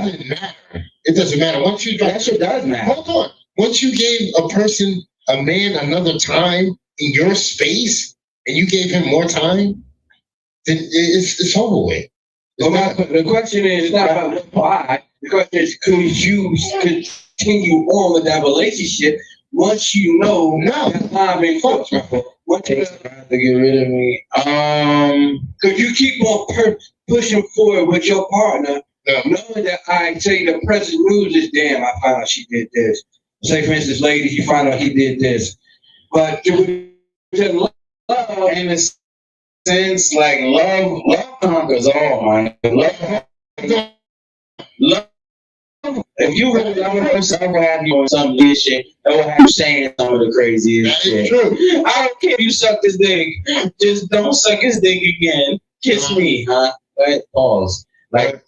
It doesn't matter. Once you That shit does matter. hold on. Once you gave a man another time in your space, and you gave him more time, then it's over with. The question is not about why. The question is, could you continue on with that relationship once you know that time ain't fucked? What Takes time to get rid of me. could you keep on pushing forward with your partner, knowing that I say the present news is damn, I found out she did this. Say for instance, ladies, you find out he did this. But it was love, in a sense, like love conquers all, man. Love. If you really love a person, I will have you on some weird shit. I will have you saying some of the craziest shit. True. I don't care if you suck his dick. Just don't suck his dick again. Kiss me, huh? Right? Pause. Like,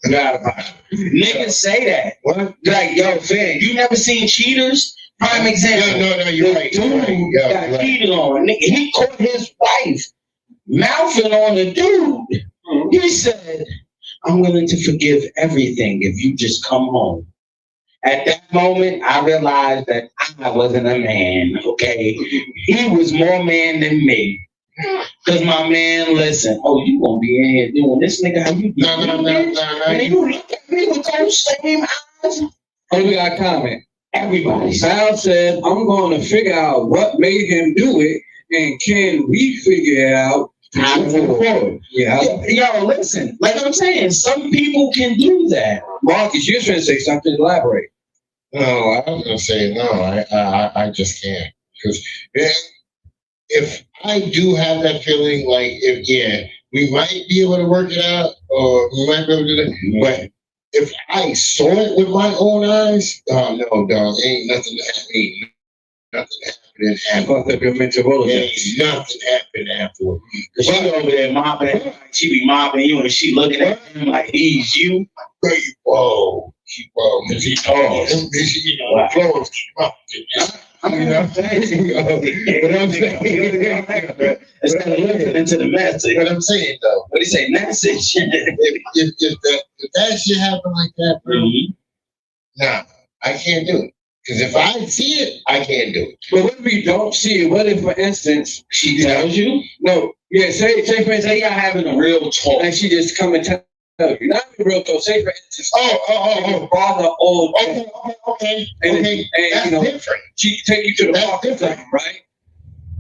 niggas say that. What? Like, yo, fam, you never seen Cheaters? Prime example. No, you're right. Dude Yeah, got right. cheated on. Nigga, he caught his wife mouthing on the dude. He said, I'm willing to forgive everything if you just come home. At that moment, I realized that I wasn't a man, okay? He was more man than me. Because my man, listen, oh, you gonna be in here doing this, nigga? How you doing? No. And you look at me with those same eyes. oh, we got a comment. Everybody said, Sal said, I'm going to figure out what made him do it, and can we figure it out? how to move forward. Yeah. Yo, listen, like I'm saying, some people can do that. Marcus, you're trying to say something, elaborate. No, I was gonna say no. I just can't, because if I do have that feeling, like we might be able to work it out, or we might be able to do that. But if I saw it with my own eyes, no, dog, ain't nothing happening. Nothing happening Fuck up your mental Rolodex. Ain't nothing happening afterward. Cause she over there mopping, she be mopping you, and she looking at him like he's you. Whoa, because he Oh. the clothes keep up. You know what I'm saying? But I'm saying, Instead of listening to the message, what I'm saying though, what do you say? Message. if that shit happen like that, bro, nah, I can't do it. Because if I see it, I can't do it. But what if we don't see it? What if, for instance, She tells you? no, yeah, say for instance, Say y'all having a real talk. and she just come and tell you, not the real talk. Say for instance, Oh. father old, Okay. And That's you know, different. she take you to the That's park, or different. something, right?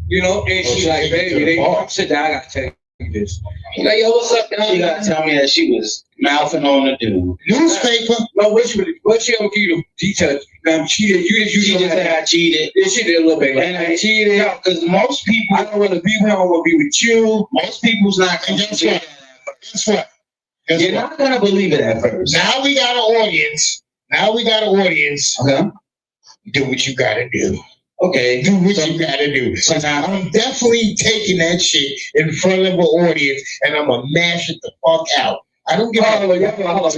You know, and Well, she's she like, take you to baby, the they park. sit down. I gotta tell you this. She's like, yo, what's up, She gotta tell me that she was mouthing on the dude. Newspaper. No, what she gonna give you the details? Cheated. You She just said I cheated. Yeah, she did a little bit. Like, And I cheated. No, because most people, I don't want to be with him. I want to be with you. most people's not And gonna guess believe what? it. Guess what? Guess You're what? not gonna believe it at first. Now we got an audience. Okay. Do what you gotta do. Okay. Do what So- you gotta do. So now, I'm definitely taking that shit in front of an audience and I'm gonna mash it the fuck out. I don't give a Hold on.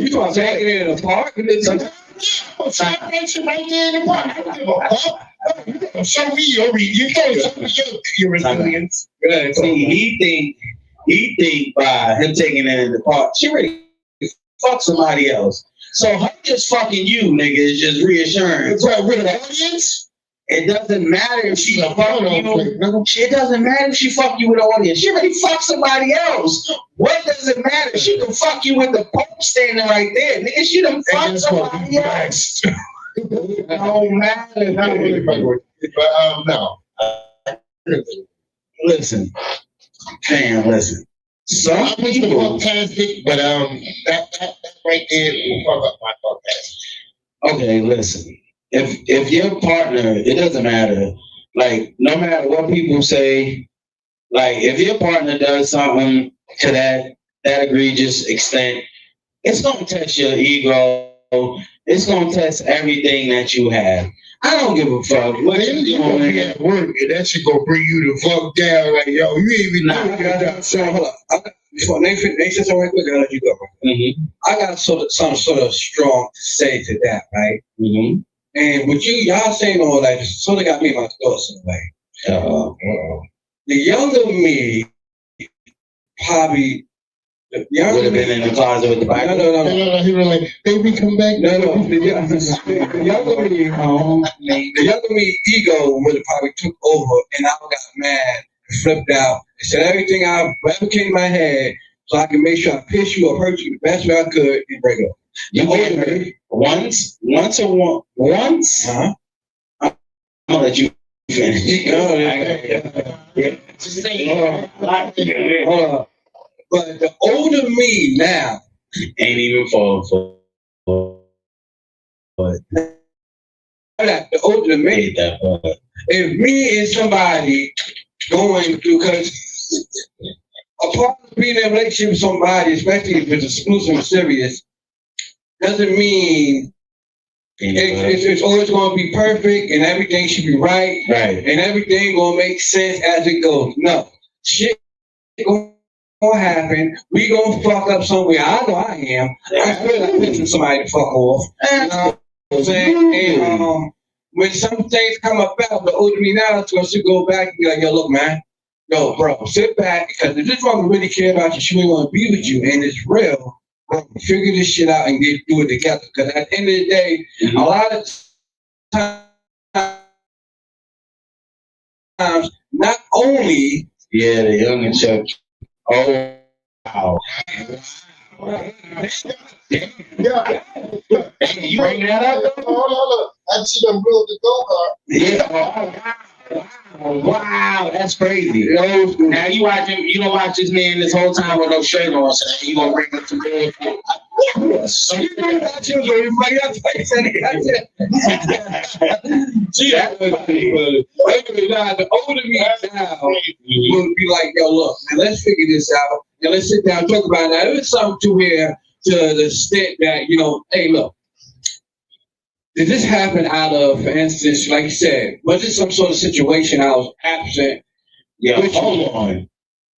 You talking taking it in the park? celebration right there in the park. I don't give a fuck. You gotta show me your resilience. he think by him taking it in the park, she really fuck somebody else. So her just fucking you, nigga, is just reassurance. But with an audience, It doesn't matter if she No, fuck no, you. no. It doesn't matter if she fuck you with an audience. She already fucked somebody else. What does it matter? She can fuck you with the Pope standing right there. Nigga, she done fucked guess what? somebody else. It Don't matter. not really fucking with you. But no. Listen. Fam, listen. Some I wish the people, fuck past it, but that right there will fuck up my fuck past. okay, listen. If your partner, it doesn't matter. Like, no matter what people say, like, if your partner does something to that egregious extent, it's gonna test your ego. It's gonna test everything that you have. I don't give a fuck what Then you you gonna be doing. at work and that shit gonna bring you the fuck down. Like, yo, you ain't even Nah. doing your job. So hold on. Before they say something right quick, I'll let you go. I got some sort of strong to say to that, right? Mm-hmm. And with y'all saying all that, just sort of got me in my thoughts in a way. The younger me, probably, the Would younger have me. been in the closet with the Bible. No. He was like, baby, come back. The younger me ego would have probably took over, and I got mad, and flipped out, and said everything I ever came in my head, so I can make sure I piss you or hurt you the best way I could and break up. You can't hurt. Once. Uh-huh. I'm gonna let you finish. Just saying. Hold on. But the older me now, Ain't even falling for. But the older me, hate that part. if me and somebody going through, because a part of being in a relationship with somebody, especially if it's exclusive and serious, doesn't mean it's always going to be perfect and everything should be right Right. and everything going to make sense as it goes. No. Shit going to happen. We going to fuck up somewhere. I know I am. I feel like pissing somebody to fuck off. You know what I'm saying? And when some things come about, the older me now, it's going to go back and be like, yo, look, man. Yo, bro, sit back, because if this woman really care about you, she really want to be with you, and it's real, bro, figure this shit out and do it together. Because at the end of the day, a lot of times, not only Yeah, the young and Chuck. Oh, wow. Yeah. You bring that up? Hold on. I see them blew the go-kart. Yeah. Wow, that's crazy. Now you don't watch this man this whole time with no shirt on, so you gonna bring up some good shit. The older me now will be like, yo, look, man, let's figure this out and let's sit down and talk about it. Now, if it's something to where, to the extent that, hey, look, did this happen out of, for instance, like you said, was it some sort of situation I was absent? Yeah, hold on.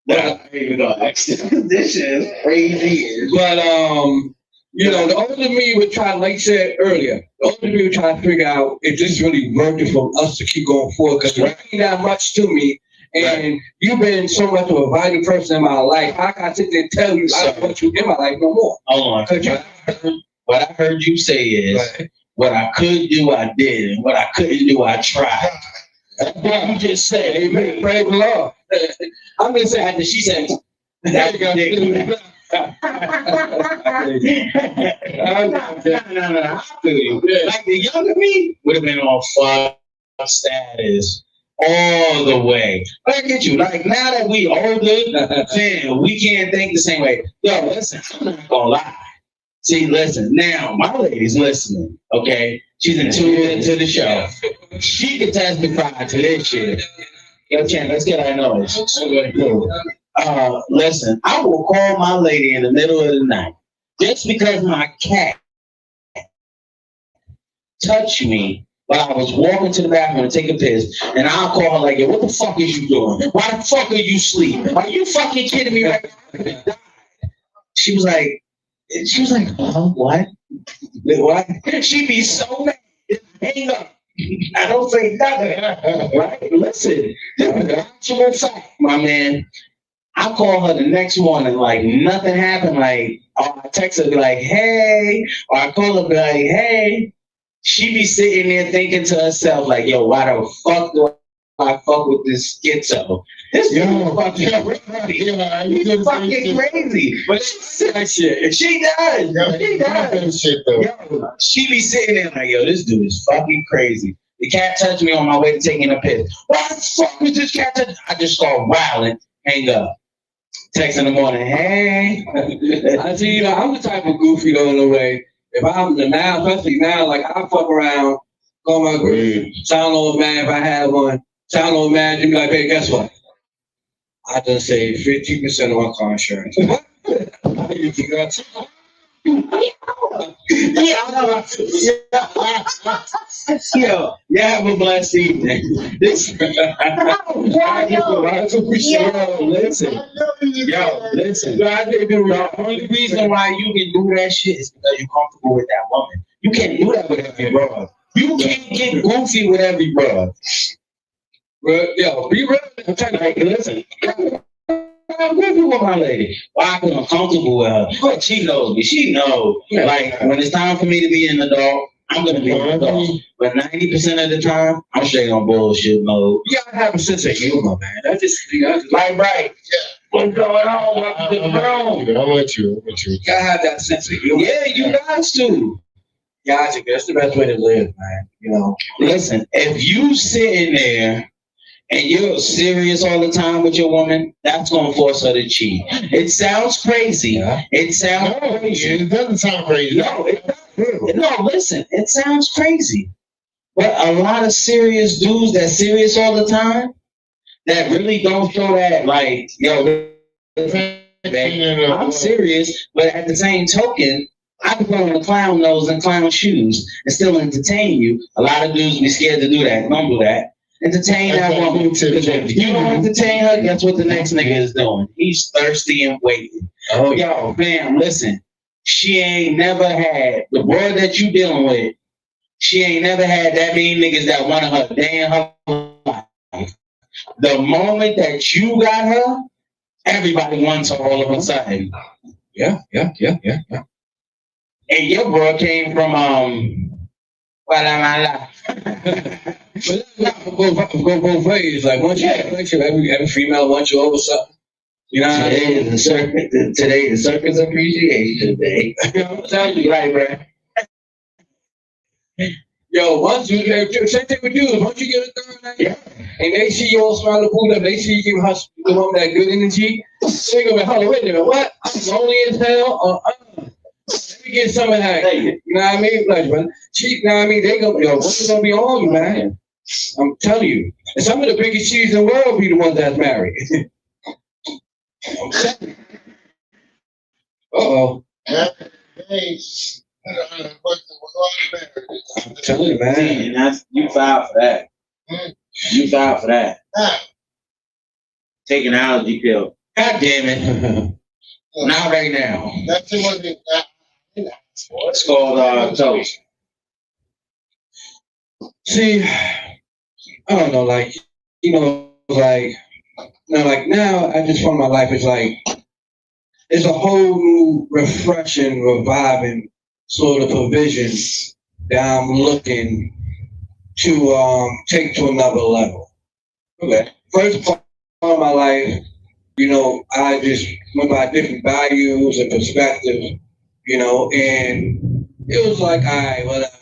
Well, I even know this shit is crazy. But the older me would try, like you said earlier, the older me would try to figure out if this is really working for us to keep going forward. Because you mean that much to me, and you've been so much of a vital person in my life. How can I sit there and tell you I don't want you in my life no more? Hold on. What I heard you say is What I could do, I did, and what I couldn't do, I tried. That's what you just said. Amen. Praise the Lord. I'm just saying after she said, "That's ridiculous." No. I feel you. Like the younger me would have been on fuck status all the way. Look at you. Like now that we older, man, we can't think the same way. Yo, listen, I'm not gonna lie. See, listen, now my lady's listening, okay? She's in tuned into the show. She can testify to this shit. Yo, Chan, let's get our noise. Listen, I will call my lady in the middle of the night just because my cat touched me while I was walking to the bathroom to take a piss, and I'll call her like, "Yo, what the fuck is you doing? Why the fuck are you sleeping? Are you fucking kidding me right now?" She was like, "Oh, what? What?" She'd be so mad. Hang up. I don't say nothing. Right? Listen, this is an actual fact, my man. I call her the next morning, like nothing happened. Like, or I text her, be like, "Hey," or I call her, be like, "Hey." She be sitting there thinking to herself, like, "Yo, why the fuck do I fuck with this schizo? This dude fucking crazy. He's fucking crazy." But she said that shit. She does. She does. Yo, she be sitting there like, "Yo, this dude is fucking crazy. The cat touched me on my way to taking a piss. Why the fuck was this cat touch?" I just start wilding. Hang up. Text in the morning, "Hey." I see, I'm the type of goofy though in a way. If I'm now, especially now, like I fuck around, go my grave, sound old man if I have one, sound old man, you be like, "Hey, guess what? I just saved 50% of my car insurance." Yo, have a blessed evening. This, listen. The only reason why you can do that shit is because you're comfortable with that woman. You can't do that with every brother. You can't get goofy with every brother. Yo, be real. I'm trying to listen. I'm goofy with my lady. Why? Because I'm comfortable with her. But she knows me. She knows. Like when it's time for me to be in the dog, I'm gonna be in the dog. But 90% of the time, I'm straight on bullshit mode. You gotta have a sense of humor, man. That's just right. Yeah. What's going on? I'm with you. You gotta have that sense of humor. Yeah, you guys do. Gotcha. That's the best way to live, man. You know. Listen, if you sitting there and you're serious all the time with your woman, that's gonna force her to cheat. It sounds crazy. Yeah. It sounds crazy. It doesn't sound crazy. No, listen, it sounds crazy. But a lot of serious dudes that's serious all the time that really don't show that, like, yo, I'm serious, but at the same token, I can put on a clown nose and clown shoes and still entertain you. A lot of dudes be scared to do that. Don't do that. Entertain that woman. Because if you don't entertain her, guess what the next nigga is doing? He's thirsty and waiting. Oh, yo, fam, listen. She ain't never had the boy that you dealing with. She ain't never had that many niggas that wanted her day in her life. The moment that you got her, everybody wants her all of a sudden. Yeah. And your bro came from But that's not go both ways. Like once you have every female wants you over something. You know, today is Circus Appreciation Day. I'm telling you, right, bro. Yo, once you same thing with you. Once you get a girl night, and they see you all smiling, food up, they see you give her the woman that good energy. They go, "Hold on, wait a minute, what? I'm lonely as hell. Let me get some of that." You know what I mean? Like, man, you know what I mean? They go, "Yo, what's gonna be on you, man?" I'm telling you, and some of the biggest cheese in the world be the ones that's married. I'm telling you. Uh-oh. Hey. I'm telling you, man. And that's, you filed for that. You filed for that. Take an allergy pill. God damn it. Not right now. That's it. It's called toast. See, I don't know, like, like now I just find my life is like, it's a whole new refreshing, reviving sort of a vision that I'm looking to take to another level. Okay. First part of my life, I just went by different values and perspectives, and it was like, all right, whatever,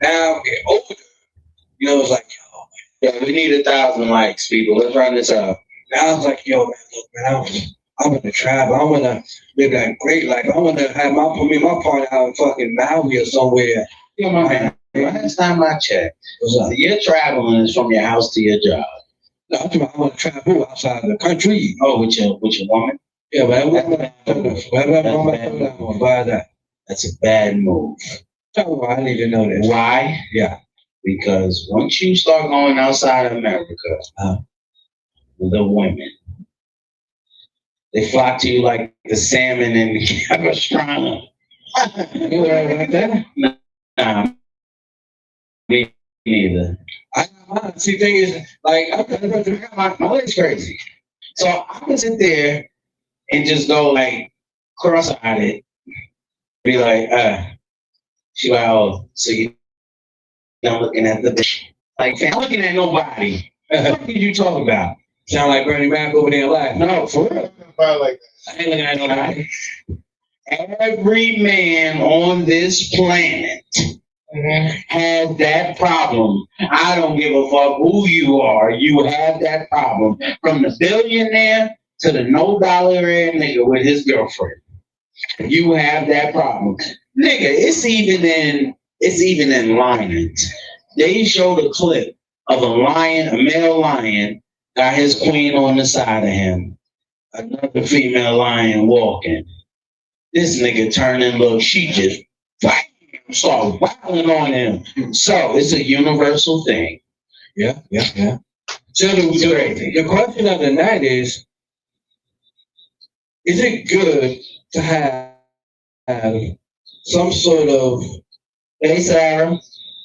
now I'm getting older, it's like, Yeah, we need 1,000 likes, people. Let's run this up. now I was like, yo, man, look, man, I want to travel. I want to live that great life. I want to have my partner out in fucking Maui or somewhere. Yo, my man, last time I checked, What's up? your traveling is from your house to your job. No, I'm talking about I want to travel outside of the country. Oh, with your woman? Yeah, but that. That's a bad move. I need to know this. Why? Yeah. Because once you start going outside of America, the women, they flock to you like the salmon in the Capistrano. You heard about that? Nah, me neither. I got mine. See, thing is, like, I got my leg's crazy. So I can sit there and just go like cross-eyed, be like, she like, oh, so I'm looking at the bitch. Like, fam, I'm looking at nobody. What are you talking about? sound like Bernie Mac over there laughing. No, for real. Like I ain't looking at nobody. Every man on this planet has that problem. I don't give a fuck who you are. You have that problem. From the billionaire to the no dollar nigga with his girlfriend. You have that problem. Nigga, it's even in lions. They showed a clip of a lion, a male lion, got his queen on the side of him. Another female lion walking. This nigga turned and looked, she just started wilding on him. So it's a universal thing. Yeah. So the question of the night is it good to have some sort of, Hey, Sarah.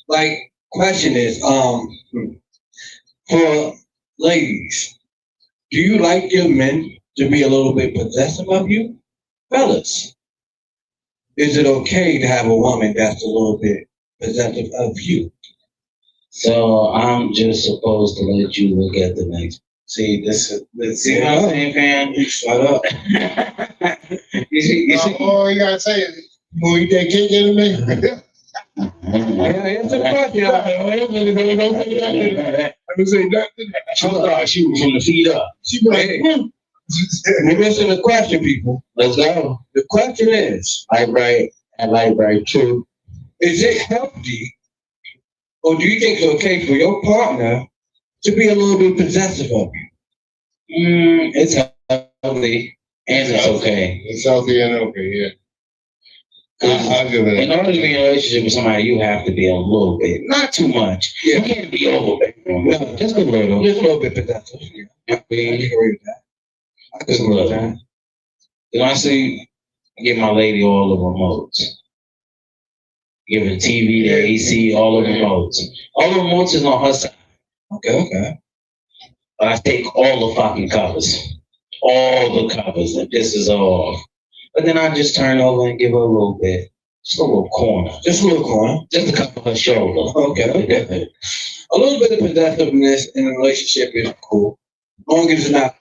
like, question is, for ladies, do you like your men to be a little bit possessive of you? Fellas, is it okay to have a woman that's a little bit possessive of you? So I'm just supposed to let you look at the next. See, see what I'm saying, fam? Shut up. you see? all you gotta say is, you gonna eat that cake in a minute? Yeah, answer the question. I would say nothing. She thought she was from the feet up. She be like, Hey, you're missing the question, people. Let's go. The question is, Like right, true. is it healthy, or do you think it's okay for your partner to be a little bit possessive of you? It's healthy and it's okay. It's healthy and okay, yeah. I'll give it In order to be in a relationship with somebody, you have to be a little bit, not too much. Yeah. You can't be overbearing. No, Just a little. Just a little bit possessive. Yeah. I can agree with that. I can agree with that. You know, I see, I give my lady all the remotes. Give her TV, the AC, all the remotes. All the remotes is on her side. Okay. I take all the fucking covers. All the covers, and this is all. But then I just turn over and give her a little bit. Just a little corner. Just a little corner. Just to cover her shoulder. Okay. A little bit of possessiveness in a relationship is cool. As long as it's not.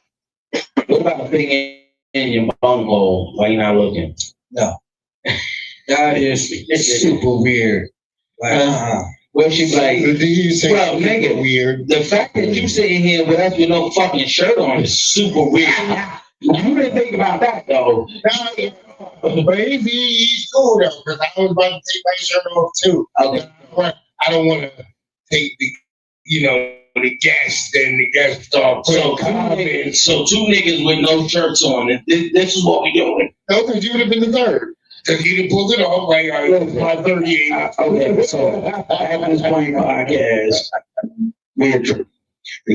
What about being in your bunghole while you're not looking? No. That is super weird. Like, Where she's like, you say, well, nigga, weird. the fact that you sitting here with us with no fucking shirt on is super weird. You didn't think about that though. But he's cool though, because I was about to take my shirt off too. Okay. I don't want to take the guests and the guests start So two niggas with no shirts on. This is what we doing. No, because you would have been the third. Because you didn't pull it off like my 38. Okay, so at this point, podcast, the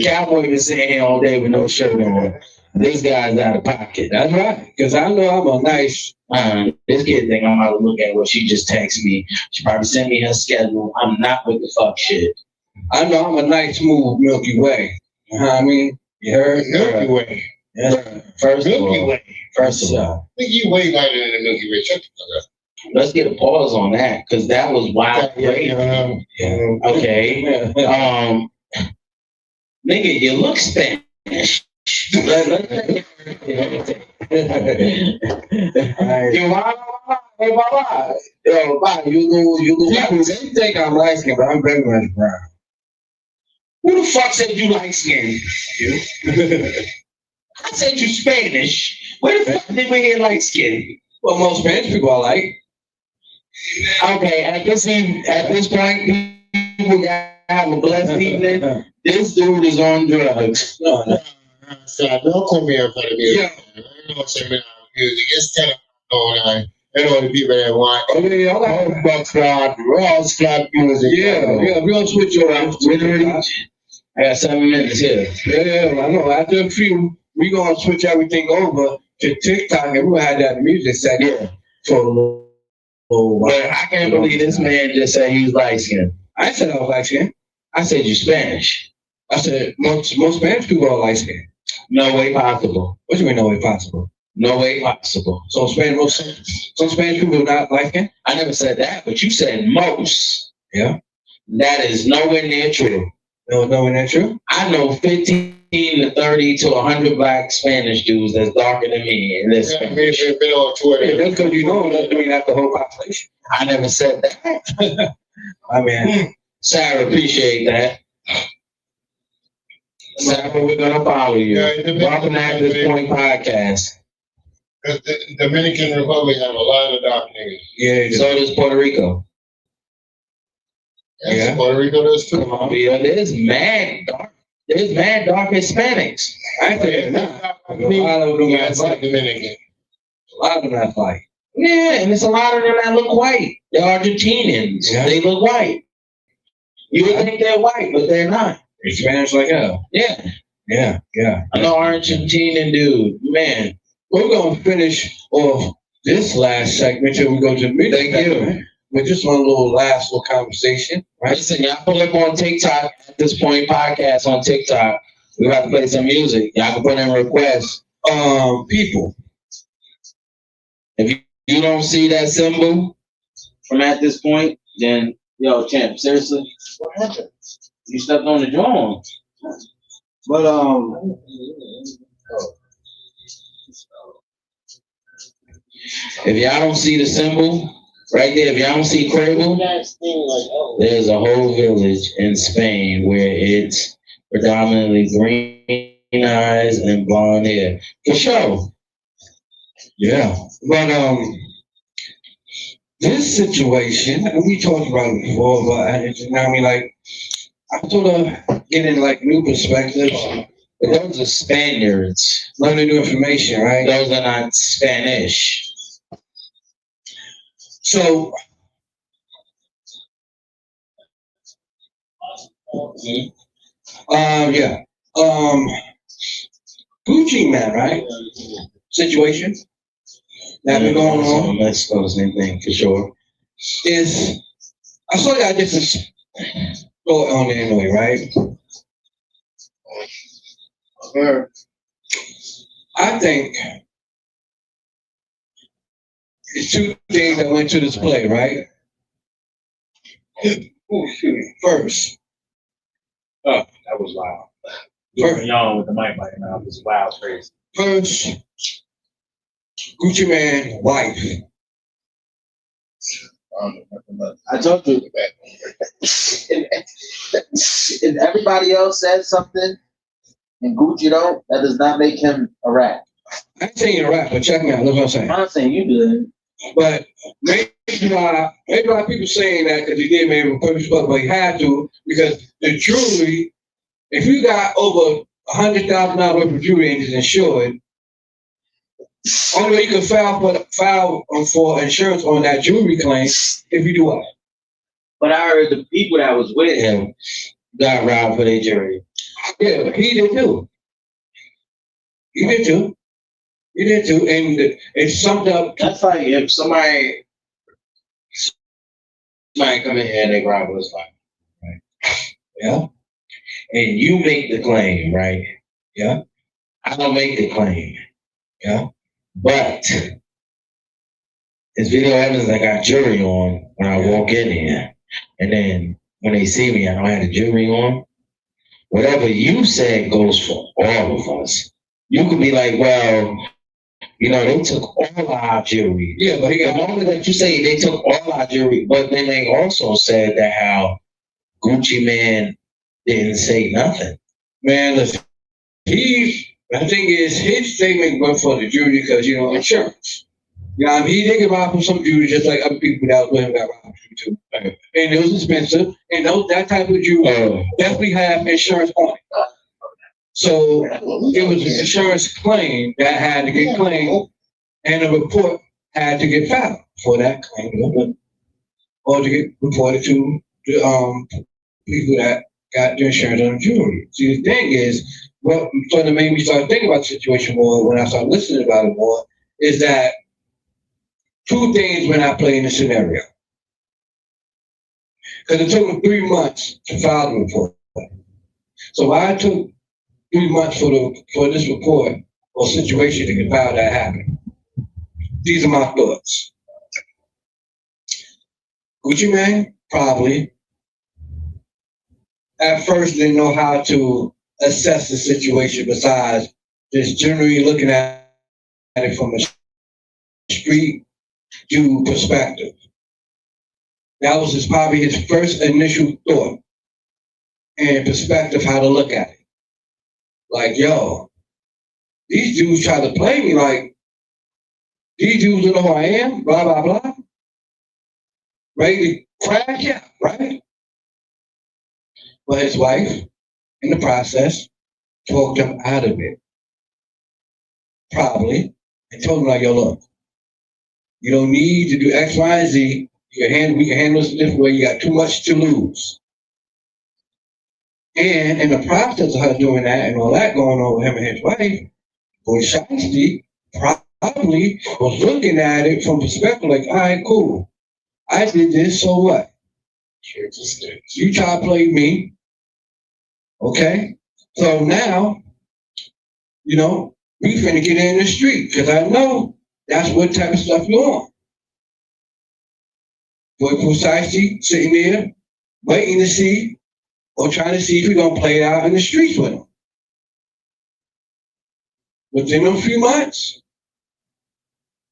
cowboy been sitting here all day with no shirt on. This guy's out of pocket. that's right. Because I know I'm a nice. This kid think I'm about to look at what she just texted me. She probably sent me her schedule. I'm not with the fuck shit. I know I'm a nice, smooth Milky Way. You know what I mean? You heard? Milky Way. Yeah. First of Milky all, Way. first of all, I think you way lighter than the Milky Way. Shut the fuck up. Let's get a pause on that because that was wild. Yeah. Okay. Nigga, you look Spanish. Hey, Baba. Yo, Baba, you People, they think I'm light skinned, but I'm very much brown. Who the fuck said you light skinned? You. I said you Spanish. Where the fuck did we hear light skin? Well, most Spanish people are like. Okay, at this point, people gotta have a blessed evening. This dude is on drugs. No. So don't come here for the music. Yeah. I don't know what's music. It's kind of going. You know the people that want. Oh, yeah, Home box flat, raw flat music. Yeah, we're gonna switch over. I got 7 minutes here. Yeah, I know. After a few, we're gonna switch everything over to TikTok, and we'll have that music section Yeah. for a little while. But I can't believe this man just said he was light skinned. I said I was light skinned. I said you Spanish. I said most Spanish people are light skinned. No way possible. What do you mean, no way possible? No way possible. So some Spanish people are not light skinned? I never said that, but you said most. Yeah. That is nowhere near true. No, isn't that true? I know 15 to 30 to 100 black Spanish dudes that's darker than me. And that's Yeah, we've been on Twitter. Yeah, just because you know them doesn't mean that's the whole population. I never said that. I mean, Sarah, appreciate that. Sarah, we're gonna follow you. Welcome to This Point Podcast. The Dominican Republic have a lot of dark niggas. yeah, So does Puerto Rico. Yes, Yeah. Puerto Rico does too. Colombia, there's mad dark Hispanics. I think not. A lot of them Yeah, are it's like light. Dominican. A lot of them not light. Yeah, and there's a lot of them that look white. They're Argentinians. Yeah. They look white. You would think they're white, but they're not. It's Spanish like hell. Yeah. Yeah. I know Argentinian dude. Man, We're gonna finish off this last segment till we go to the music. Thank you. segment with just one last little conversation, right? listen, y'all pull up on TikTok at This Point Podcast on TikTok. We about to play some music. Y'all can put in requests. People. If you don't see that symbol from At This Point, then yo, champ, seriously, what happened? You stepped on the drum. But If y'all don't see the symbol right there, if y'all don't see Crable, there's a whole village in Spain where it's predominantly green eyes and blonde hair. For sure. Yeah. But this situation, and we talked about it before, but you know what I mean, like I'm sort of getting like new perspectives, But those are Spaniards. learning new information, right? Those are not Spanish. So yeah. Gucci Man, right? Situation that been going on Mexico, same thing for sure. is I saw y'all different go on there anyway, right? I think it's two things that went to this play, right? Oh, shoot. First, That was loud. First. Y'all with the mic right now. It was wild, crazy. first, Gucci Man wife. I told you. If everybody else says something and Gucci don't, that does not make him a rat. I ain't saying you're right, but check me out. Look what I'm saying. I'm not saying you did. But maybe why people saying that because he did maybe a purpose, but he had to because the jewelry. If you got over $100,000 worth of jewelry and it's insured, only way you can file for insurance on that jewelry claim if you do what? But I heard the people that was with him got robbed for their jewelry. Yeah, he did too. He did too. And it summed up. That's like if somebody come in here and they rob us, like, right? Yeah. And you make the claim, right? Yeah. I don't make the claim. Yeah. But it's video evidence. I got jury on when I walk in here, and then when they see me, I don't have the jury on. Whatever you said goes for all of us. You could be like, well, they took all our jewelry. Yeah, but he The got moment that you say they took all our jewelry, but then they also said that how Gucci Man didn't say nothing. man. Listen, the thing is, his statement went for the jury because insurance. He did get robbed from some jewelry just like other people that was with him got robbed from too. And it was expensive, and that type of jewelry definitely have insurance on it. So it was an insurance claim that had to get claimed, and a report had to get filed for that claim, or to get reported to the people that got the insurance on the jewelry. See, the thing is, what sort of made me start thinking about the situation more when I started listening about it more is that two things when I play in the scenario. Because it took me 3 months to file the report. So I took 3 months for this report or situation to get filed that happened. These are my thoughts. Gucci Man probably at first didn't know how to assess the situation besides just generally looking at it from a street view perspective. That was probably his first initial thought and perspective how to look at it. Like, yo, these dudes try to play me like these dudes don't know who I am, blah, blah, blah. Ready to crash out, right? But his wife, in the process, talked him out of it. Probably. And told him like, yo, look, you don't need to do X, Y, and Z. We can handle this a different way. You got too much to lose. And in the process of her doing that and all that going on with him and his wife, Boy Shiesty probably was looking at it from perspective like, all right, cool. I did this, so what? You try to play me. Okay? So now, we finna get in the street because I know that's what type of stuff you're on. Boy Shiesty sitting there waiting to see or trying to see if we're going to play it out in the streets with him. Within a few months,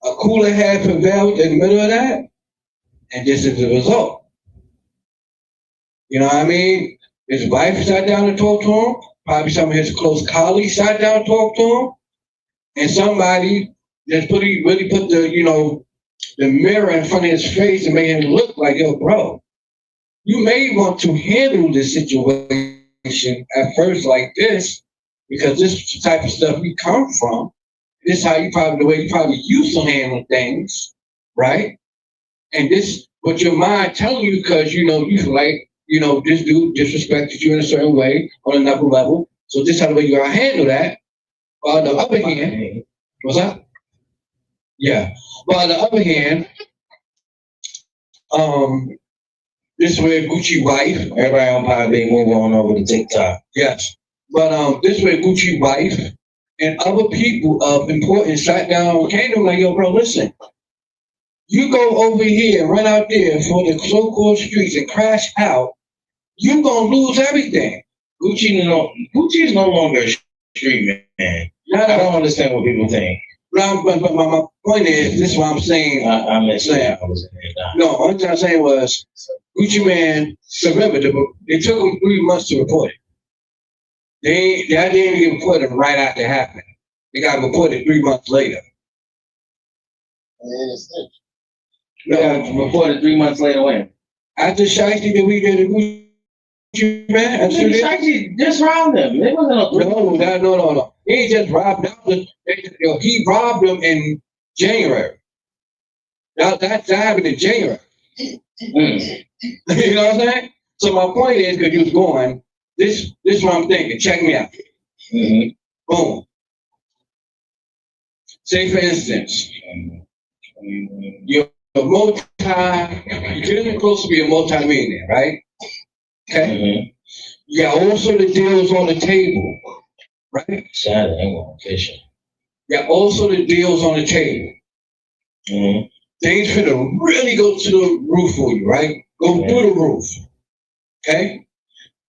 a cooler head prevailed in the middle of that, and this is the result. You know what I mean? His wife sat down and talked to him. Probably some of his close colleagues sat down and talked to him. And somebody just really put the mirror in front of his face and made him look like, yo, bro, you may want to handle this situation at first like this, because this type of stuff we come from, this is the way you probably used to handle things, right? And this, what your mind telling you, because you feel like, this dude disrespected you in a certain way on another level. So this is how the way you gotta handle that. But on the other hand, what's that? Yeah. But on the other hand, this way Gucci wife, Everybody on probably move on over to TikTok. yes. But this way Gucci wife and other people of importance sat down, came to him like, yo, bro, listen. You go over here and run out there for the so-called streets and crash out, you're gonna lose everything. Gucci is no longer a street man. I don't understand what people think. But my point is, this is what I'm saying. I missed that. I was in there. No, what I'm saying was, Gucci Man, remember, it took them 3 months to report it. They didn't even get reported right after it happened. They got reported 3 months later. We got reported 3 months later when? After Shiesty that we did a Gucci Man, Shiesty just robbed them. They wasn't no. He ain't just robbed them. He robbed them in January. That happened in January. You know what I'm saying? So my point is, because you was going, this is what I'm thinking. Check me out. Mm-hmm. Boom. Say for instance, you're supposed to be a multi-millionaire, right? Okay. Mm-hmm. You got also the deals on the table, right? Saturday, I'm going fishing. You got also the deals on the table. Mm-hmm. things finna really go to the roof for you, right? Go through the roof. Okay?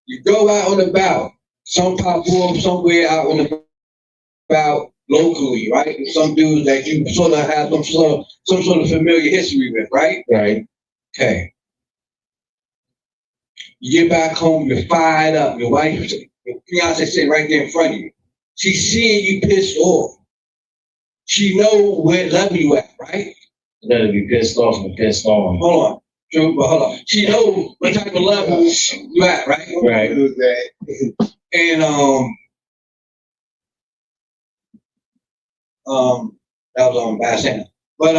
You go out and about. Some pop up somewhere out and about locally, right? And some dudes that you sort of have some sort of familiar history with, right? Right. Okay. You get back home, you're fired up. Your wife, your fiance sitting right there in front of you. She's seeing you pissed off. She know where level you at, right? You better be pissed off and pissed on. Hold on. True, but hold on. She knows what type of level you at, right? Right. And that was on bad saying. But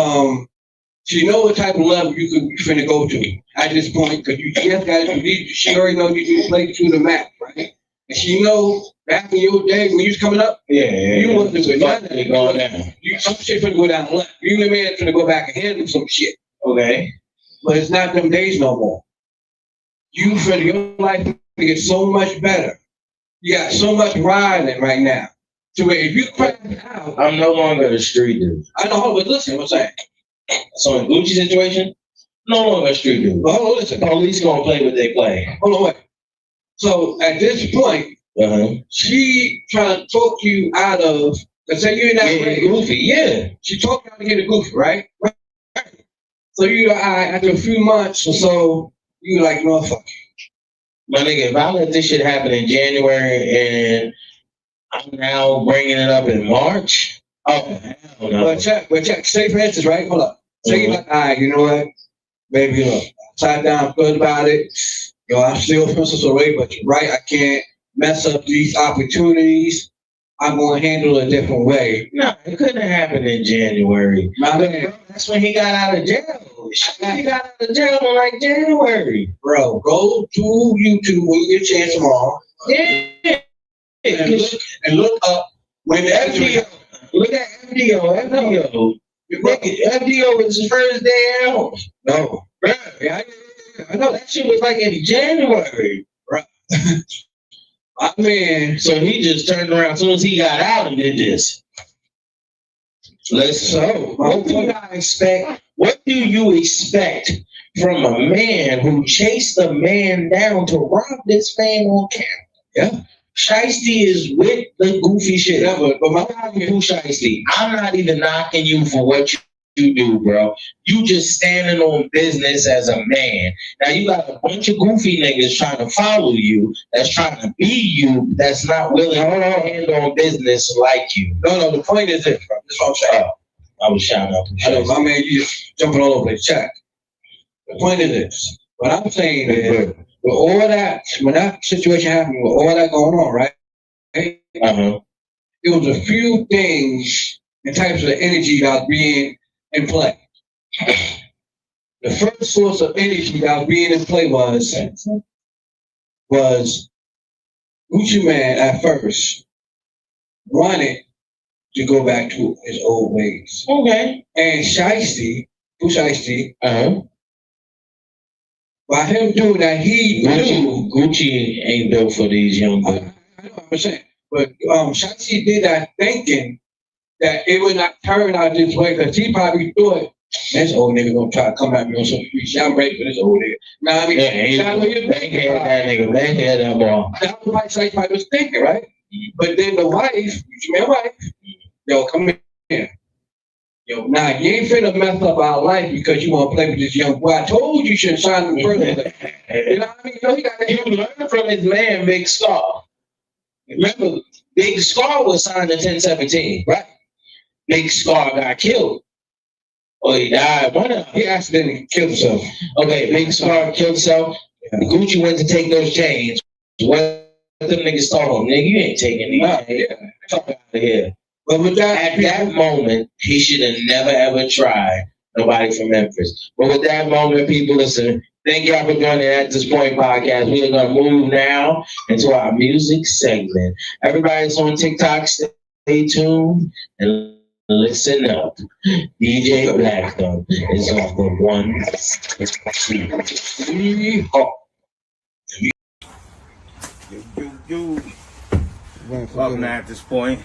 she know what type of level you finna go to at this point, because you just got she already know you can play through the map, right? And she know back in your day when you was coming up, you wasn't with nothing going down. Some shit finna go down left. You and the man finna go back and handle some shit. Okay. But it's not them days no more. You feel your life to get so much better. You got so much riding right now. To where if you crash out, I'm no longer the street dude. I know, but listen, what I'm saying. So in Gucci situation, no longer a street dude. But hold on, listen. Police gonna play what they play. Hold on, wait. So at this point, she trying to talk you out of, let's say you're not getting goofy, yeah. She talked you out of getting goofy, right? So you after a few months or so, you like, no, fuck you. My nigga, if I let this shit happen in January and I'm now bringing it up in March, oh, hell no. But check. Say for instance, right? Hold up. Say you're like, all right, you know what? Baby, look, sat down, good about it. Yo, I'm still feeling some way, but you're right. I can't mess up these opportunities. I'm going to handle it a different way. No, it couldn't have happened in January. My man. That's when he got out of jail. He got out of jail in like January. Bro, go to YouTube when you get a chance tomorrow. Yeah. And look up when the FDO. Look at FDO. FDO was his first day out. No. Yeah, I know that shit was like in January. Right. I mean, so he just turned around as soon as he got out and did this. What do you expect from a man who chased a man down to rob this man on camera? Yeah. Shiesty is with the goofy shit. Yeah, but my who Shiesty? I'm not even knocking you for what you do, bro. You just standing on business as a man. Now you got a bunch of goofy niggas trying to follow you, that's trying to be you, that's not willing to hand on business like you. No, the point is this, bro. That's what I'm saying. I was shouting out. I know, my man, you just jumping all over the chat. The point is this. What I'm saying is, with all that, when that situation happened, with all that going on, right? It was a few things and types of energy that was being in play. The first source of energy that was being in play was Gucci Man at first wanted to go back to his old ways. Okay. And Shiesty, by him doing that, Gucci ain't built for these young boys. I know what I'm saying. But Shiesty did that thinking that it would not turn out this way, because he probably thought, this old nigga gonna try to come at me on some free shit. I'm ready for this old nigga. Now I mean, that nigga, they had that ball. That's what Shiesty was thinking, right? But then the wife, yo, come here. Yo, now you ain't finna mess up our life because you want to play with this young boy. I told you shouldn't sign the further. You know what I mean? You learn from his man, Big Scar. Remember, Big Scar was signed in 1017, right? Big Scar got killed. Or he died. He accidentally killed himself. Okay, Big Scar killed himself. Yeah. Gucci went to take those chains. What them niggas thought on? Nigga, you ain't taking these. Yeah. Fuck out of here. But with that, at that moment, he should have never ever tried nobody from Memphis. But with that moment, people, listen, thank y'all for joining At This Point podcast. We are going to move now into our music segment. Everybody's on TikTok, stay tuned and listen up. DJ Black Thumb is on the one. Welcome to At This Point.